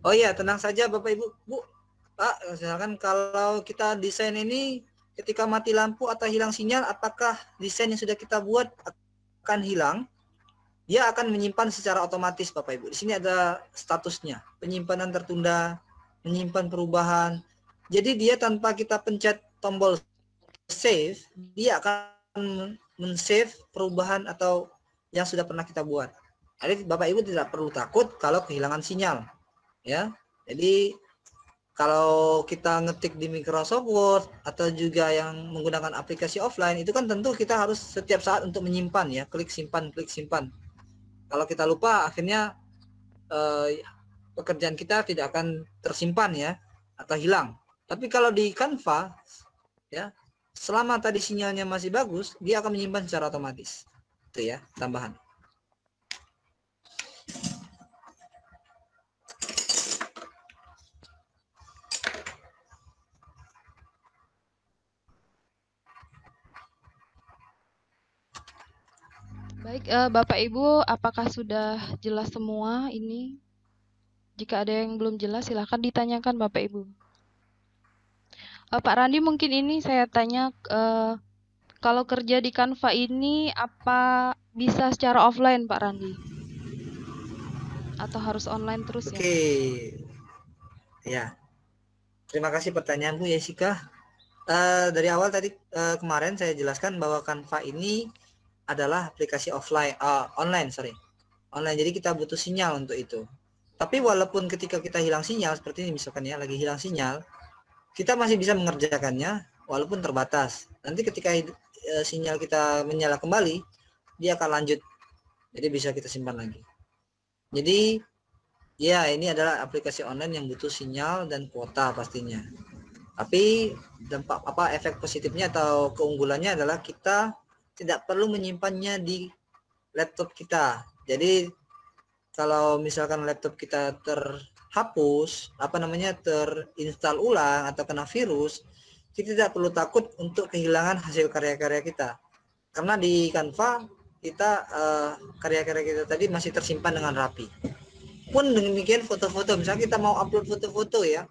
Oh iya, tenang saja Bapak Ibu. Bu, Pak, misalkan kalau kita desain ini ketika mati lampu atau hilang sinyal, apakah desain yang sudah kita buat akan hilang? Dia akan menyimpan secara otomatis Bapak Ibu. Di sini ada statusnya, penyimpanan tertunda, menyimpan perubahan. Jadi dia tanpa kita pencet tombol save, dia akan men-save perubahan atau yang sudah pernah kita buat. Jadi Bapak Ibu tidak perlu takut kalau kehilangan sinyal. Ya, jadi kalau kita ngetik di Microsoft Word atau juga yang menggunakan aplikasi offline itu kan tentu kita harus setiap saat untuk menyimpan ya, klik simpan. Kalau kita lupa akhirnya pekerjaan kita tidak akan tersimpan ya atau hilang. Tapi kalau di Canva ya, selama tadi sinyalnya masih bagus, dia akan menyimpan secara otomatis. Itu ya, tambahan. Baik, Bapak Ibu, apakah sudah jelas semua ini? Jika ada yang belum jelas, silahkan ditanyakan Bapak Ibu. Pak Randi, mungkin ini saya tanya, kalau kerja di Canva ini apa bisa secara offline Pak Randi? atau harus online terus ya? Oke. Ya. Terima kasih pertanyaan Bu Jessica. Dari awal tadi kemarin saya jelaskan bahwa Canva ini adalah aplikasi online. Jadi kita butuh sinyal untuk itu. Tapi walaupun ketika kita hilang sinyal seperti ini misalkan ya, lagi hilang sinyal, kita masih bisa mengerjakannya walaupun terbatas. Nanti ketika sinyal kita menyala kembali, dia akan lanjut. Jadi bisa kita simpan lagi. Jadi ya ini adalah aplikasi online yang butuh sinyal dan kuota pastinya. Tapi dampak efek positifnya atau keunggulannya adalah kita tidak perlu menyimpannya di laptop kita. Jadi kalau misalkan laptop kita terhapus, terinstall ulang atau kena virus, kita tidak perlu takut untuk kehilangan hasil karya-karya kita. Karena di Canva kita karya-karya kita tadi masih tersimpan dengan rapi. Pun demikian foto-foto, misalnya kita mau upload foto-foto ya,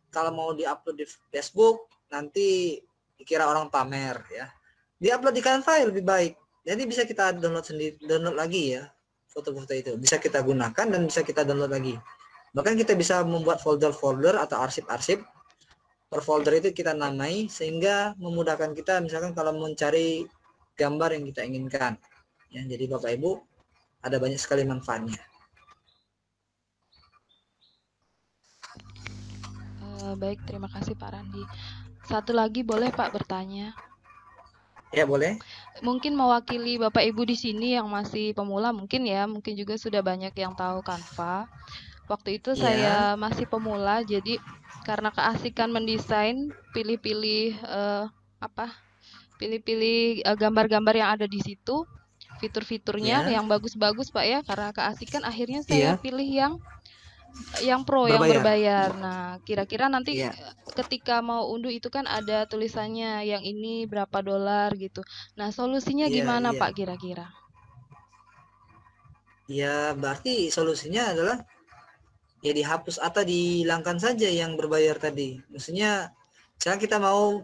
kalau mau diupload di Facebook nanti dikira orang pamer ya, diupload di Canva ya lebih baik. Jadi bisa kita download lagi ya, foto-foto itu bisa kita gunakan dan bisa kita download lagi. Bahkan kita bisa membuat folder-folder atau arsip-arsip. Per folder itu kita namai sehingga memudahkan kita misalkan kalau mencari gambar yang kita inginkan ya. Jadi Bapak Ibu, ada banyak sekali manfaatnya. Baik, terima kasih Pak Randi. Satu lagi boleh Pak bertanya? Ya boleh. Mungkin mewakili Bapak Ibu di sini yang masih pemula mungkin juga sudah banyak yang tahu Canva. Waktu itu saya masih pemula, jadi karena keasikan mendesain, pilih-pilih gambar-gambar yang ada di situ, fitur-fiturnya yang bagus-bagus Pak ya. Karena keasikan akhirnya saya pilih yang pro, yang berbayar. Nah, kira-kira nanti ketika mau unduh itu kan ada tulisannya yang ini berapa dolar gitu. Nah, solusinya gimana Pak kira-kira? Ya, berarti solusinya adalah ya dihapus atau dihilangkan saja yang berbayar tadi. Maksudnya, sekarang kita mau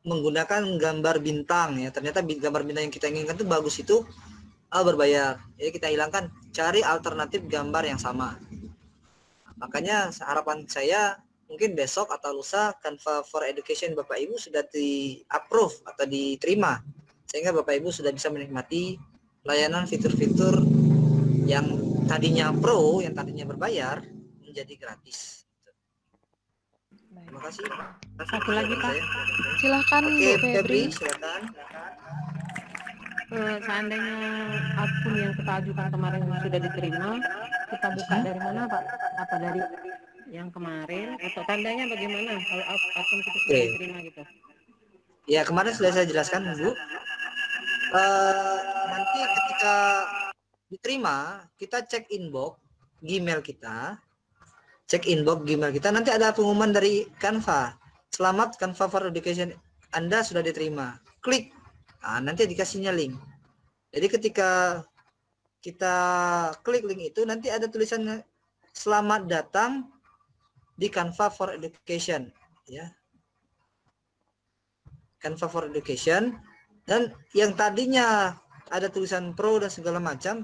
menggunakan gambar bintang ya, ternyata gambar bintang yang kita inginkan itu bagus, itu berbayar. Jadi kita hilangkan, cari alternatif gambar yang sama. Makanya harapan saya mungkin besok atau lusa Canva for Education Bapak Ibu sudah di-approve atau diterima, sehingga Bapak Ibu sudah bisa menikmati layanan fitur-fitur yang tadinya pro, yang tadinya berbayar menjadi gratis. Terima kasih. Satu lagi Pak. Silakan Bu Febri. Silakan. Seandainya akun yang kita ajukan kemarin sudah diterima, kita buka dari mana Pak? Apa dari yang kemarin atau tandanya bagaimana kalau akun kita sudah diterima gitu? Ya, kemarin sudah saya jelaskan Bu. Nanti ketika diterima, kita cek inbox Gmail kita. Nanti ada pengumuman dari Canva. Selamat, Canva for Education Anda sudah diterima. Klik. Nah, nanti dikasihnya link. Jadi ketika kita klik link itu, nanti ada tulisan selamat datang di Canva for Education ya. Canva for Education, dan yang tadinya ada tulisan pro dan segala macam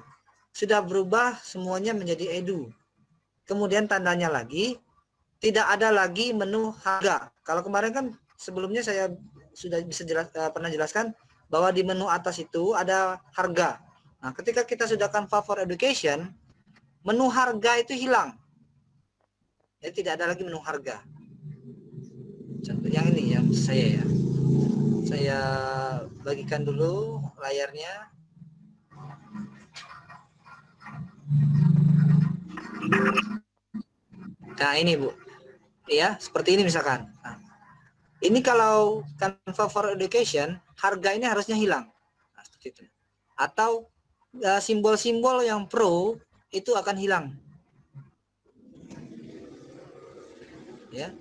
sudah berubah semuanya menjadi edu. Kemudian tandanya lagi tidak ada lagi menu harga. Kalau kemarin kan sebelumnya saya sudah bisa pernah jelaskan bahwa di menu atas itu ada harga. Nah, ketika kita sudah Canva for Education, menu harga itu hilang. Jadi tidak ada lagi menu harga. Contoh yang ini yang saya bagikan dulu layarnya. Nah, ini Bu. Ya, seperti ini misalkan. Nah, ini kalau Canva for Education, harga ini harusnya hilang. Nah, seperti itu. Atau simbol-simbol yang pro itu akan hilang. Ya.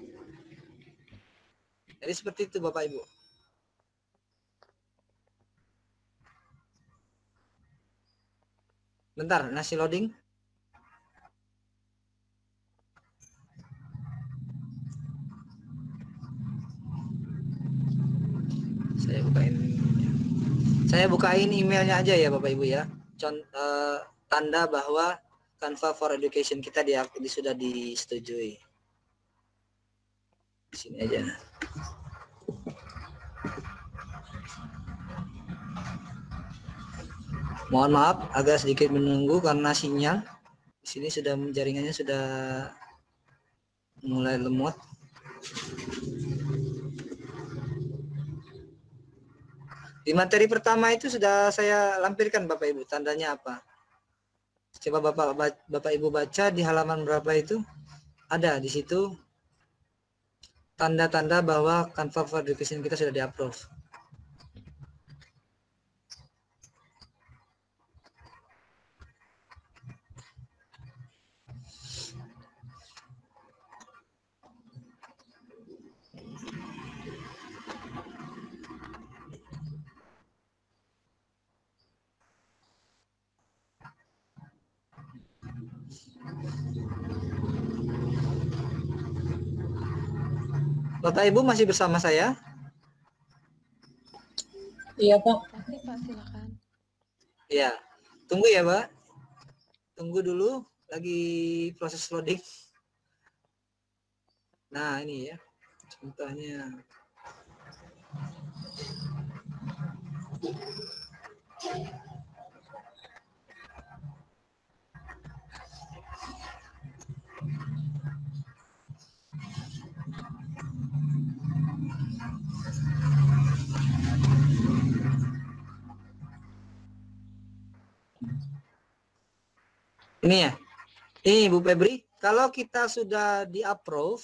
Jadi seperti itu Bapak Ibu. Bentar, nasi loading. Saya bukain emailnya aja ya Bapak Ibu ya. Tanda bahwa Canva for Education kita sudah disetujui. Di sini aja. Mohon maaf agak sedikit menunggu karena sinyal di sini jaringannya sudah mulai lemot. Di materi pertama itu sudah saya lampirkan Bapak Ibu, tandanya apa? Coba Bapak Ibu baca di halaman berapa itu? Ada di situ tanda-tanda bahwa Canva for Education kita sudah di-approve. Bapak Ibu masih bersama saya? Iya Pak. Oke Pak, silakan. Ya, tunggu ya Pak. Tunggu dulu, lagi proses loading. Nah ini ya, contohnya. Ini ya, ini Bu Febri, kalau kita sudah di-approve,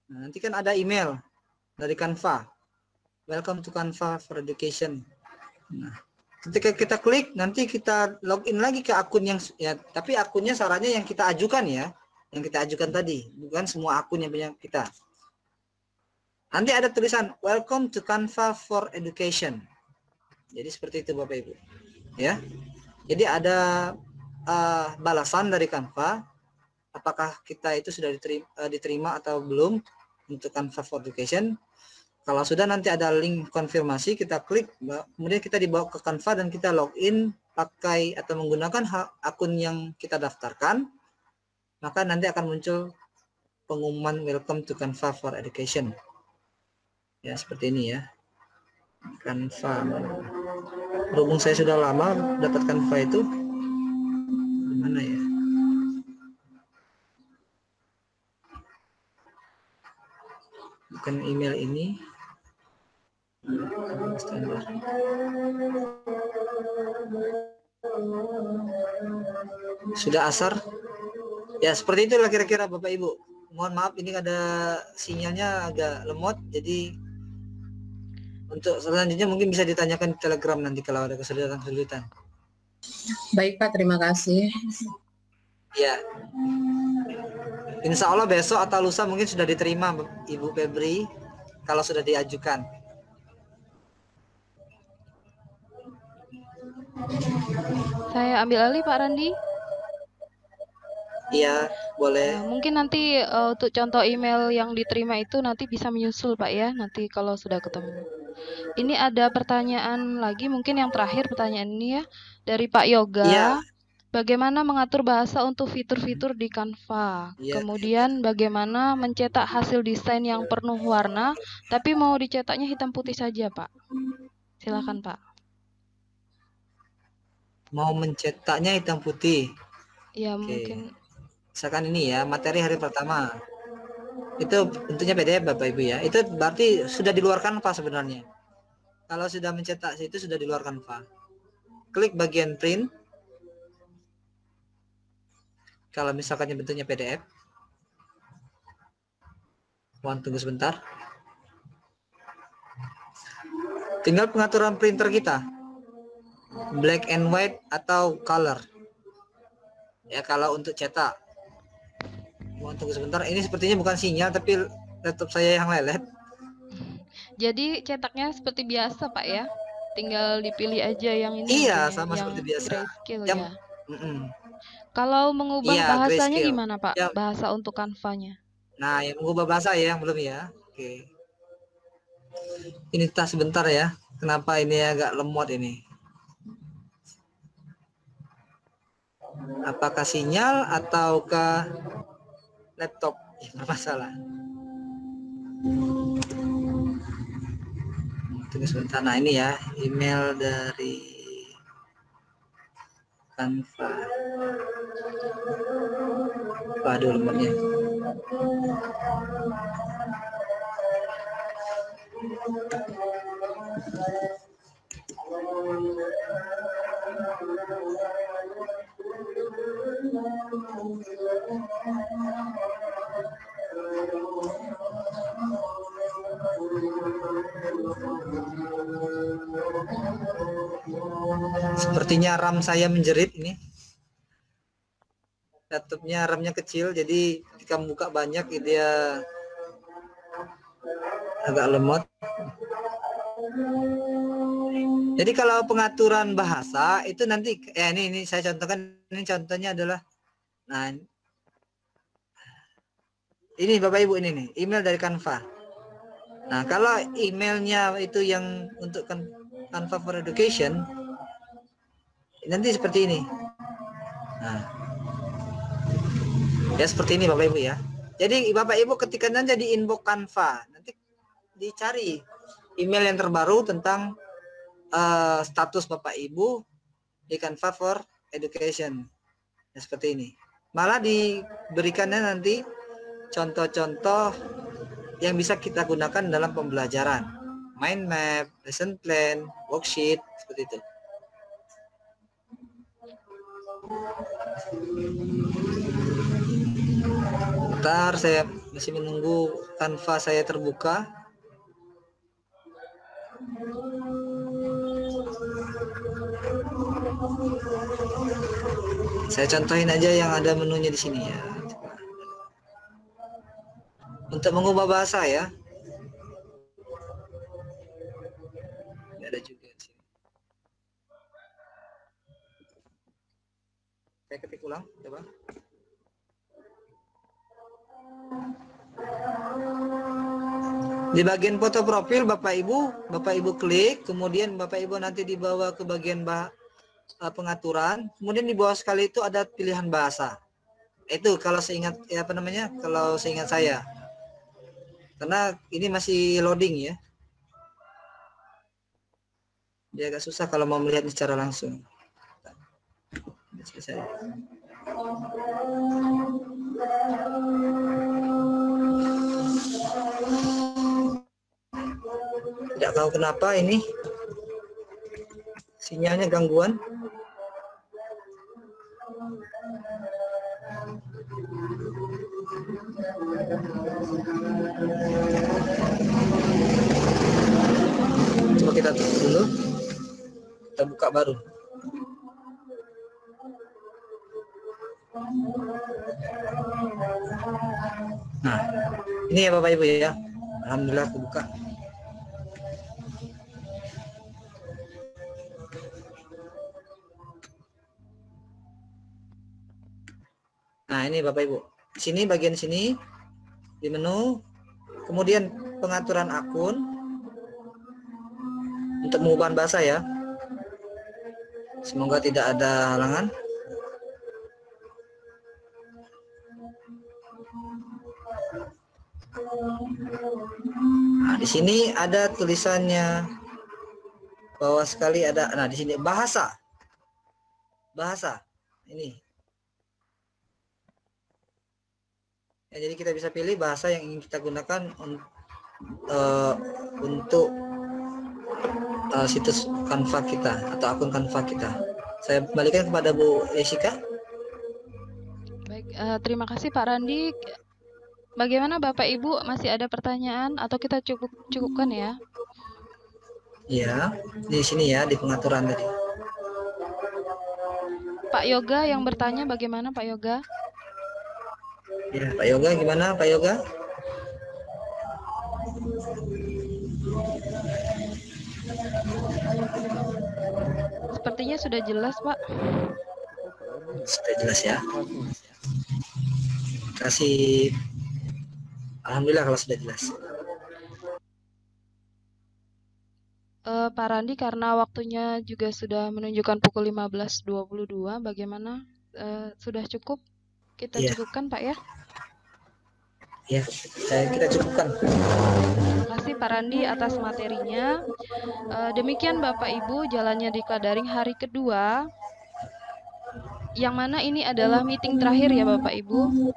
nanti kan ada email dari Canva. Welcome to Canva for Education. Nah, ketika kita klik, nanti kita login lagi ke akun yang, ya, tapi akunnya sarannya yang kita ajukan ya, yang kita ajukan tadi, bukan semua akun yang punya kita. Nanti ada tulisan Welcome to Canva for Education. Jadi seperti itu Bapak Ibu, ya. Jadi ada balasan dari Canva, apakah kita itu sudah diterima atau belum untuk Canva for Education. Kalau sudah, nanti ada link konfirmasi, kita klik, kemudian kita dibawa ke Canva dan kita login pakai atau menggunakan akun yang kita daftarkan, maka nanti akan muncul pengumuman Welcome to Canva for Education. Ya, seperti ini ya. Canva. Berhubung saya sudah lama dapat Canva itu, mana ya? Bukan email ini. Standar. Sudah asar? Ya seperti itulah kira-kira Bapak Ibu. Mohon maaf ini ada sinyalnya agak lemot, jadi untuk selanjutnya mungkin bisa ditanyakan di Telegram nanti kalau ada kesulitan-kesulitan. Baik Pak, terima kasih. Ya. Insya Allah besok atau lusa mungkin sudah diterima Ibu Febri kalau sudah diajukan. Saya ambil alih Pak Randi. Iya, boleh. Mungkin nanti untuk contoh email yang diterima itu nanti bisa menyusul Pak ya, nanti kalau sudah ketemu. Ini ada pertanyaan lagi, mungkin yang terakhir pertanyaan ini ya, dari Pak Yoga. Iya. Bagaimana mengatur bahasa untuk fitur-fitur di Canva? Iya. Kemudian bagaimana mencetak hasil desain yang penuh warna, tapi mau dicetaknya hitam putih saja Pak? Silakan Pak. Mau mencetaknya hitam putih. Ya Oke. mungkin. Misalkan ini ya, materi hari pertama. Itu bentuknya PDF Bapak Ibu ya. Itu berarti sudah di luar Canva sebenarnya. Kalau sudah mencetak itu sudah di luar Canva. Klik bagian print. Kalau misalkan bentuknya PDF. Mohon tunggu sebentar. Tinggal pengaturan printer kita. Black and white atau color. Ya kalau untuk cetak. Mohon tunggu sebentar. Ini sepertinya bukan sinyal tapi laptop saya yang lelet. Jadi cetaknya seperti biasa Pak ya? Tinggal dipilih aja yang ini. Iya, mungkin, sama yang seperti biasa. Grayscale Yang, ya. Kalau mengubah Iya, bahasanya grayscale. gimana Pak? Yang, Bahasa untuk Canva-nya. Nah, yang mengubah bahasa ya yang belum ya. Oke. Ini tas sebentar ya. Kenapa ini agak lemot ini? Apakah sinyal ataukah laptop yang bermasalah? Tunggu sebentar. Nah ini ya email dari Canva. Waduh lemotnya. Sepertinya RAM saya menjerit ini. Laptopnya RAM-nya kecil, jadi ketika membuka banyak dia agak lemot. Jadi kalau pengaturan bahasa itu nanti ini saya contohkan, ini contohnya adalah nah ini Bapak Ibu ini nih email dari Canva. Nah kalau emailnya itu yang untuk Canva for Education nanti seperti ini. Nah ya seperti ini Bapak Ibu ya. Jadi Bapak Ibu ketika nanti di inbox Canva nanti dicari email yang terbaru tentang status Bapak Ibu di Canva for Education. Ya, seperti ini. Malah diberikannya nanti contoh-contoh yang bisa kita gunakan dalam pembelajaran. Mind map, lesson plan, worksheet, seperti itu. Bentar, saya masih menunggu Canva saya terbuka. Saya contohin aja yang ada menunya di sini ya. Untuk mengubah bahasa ya. Ini ada juga di sini. Saya ketik ulang, coba. Di bagian foto profil Bapak Ibu klik, kemudian Bapak Ibu nanti dibawa ke bagian pengaturan, kemudian di bawah sekali itu ada pilihan bahasa. Itu kalau seingat kalau seingat saya. Karena ini masih loading ya. Dia agak susah kalau mau melihat secara langsung. Selesai. Tidak tahu kenapa ini sinyalnya gangguan. Coba kita tutup dulu, kita buka baru. Nah ini ya Bapak Ibu ya, alhamdulillah kebuka. Nah ini Bapak Ibu, di sini bagian sini di menu, kemudian pengaturan akun untuk mengubah bahasa ya. Semoga tidak ada halangan. Nah di sini ada tulisannya, bawah sekali ada. Nah di sini bahasa ini. Ya, jadi kita bisa pilih bahasa yang ingin kita gunakan untuk situs Canva kita atau akun Canva kita. Saya balikan kepada Bu Jessica. Baik, terima kasih Pak Randi. Bagaimana Bapak Ibu, masih ada pertanyaan atau kita cukupkan ya? Ya, di sini ya di pengaturan tadi. Pak Yoga yang bertanya, bagaimana Pak Yoga? Ya, Pak Yoga gimana Pak Yoga? Sepertinya sudah jelas Pak. Sudah jelas ya. Kasih. Alhamdulillah kalau sudah jelas. Pak Randi, karena waktunya juga sudah menunjukkan pukul 15.22, bagaimana sudah cukup? Kita Iya. cukupkan Pak ya? Ya, kita cukupkan. Terima kasih Pak Randi atas materinya. Demikian Bapak Ibu jalannya Diklat Daring hari kedua. Yang mana ini adalah meeting terakhir ya Bapak Ibu.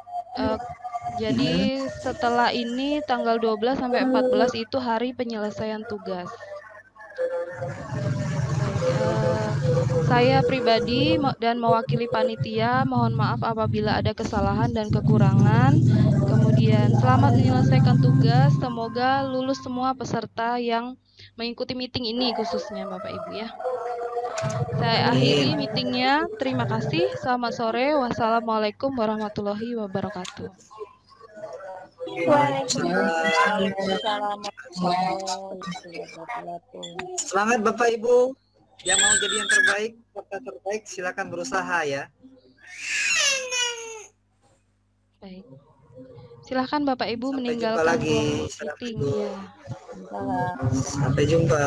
Jadi setelah ini tanggal 12 sampai 14 itu hari penyelesaian tugas. Saya pribadi dan mewakili panitia mohon maaf apabila ada kesalahan dan kekurangan. Kemudian selamat menyelesaikan tugas. Semoga lulus semua peserta yang mengikuti meeting ini khususnya Bapak Ibu ya. Saya akhiri meetingnya. Terima kasih. Selamat sore. Wassalamualaikum warahmatullahi wabarakatuh. Semangat Bapak Ibu yang mau jadi yang terbaik, kota terbaik, silakan berusaha ya. Baik. Silakan Bapak Ibu Sampai meninggalkan jumpa lagi. ruang meeting ya. Sampai jumpa.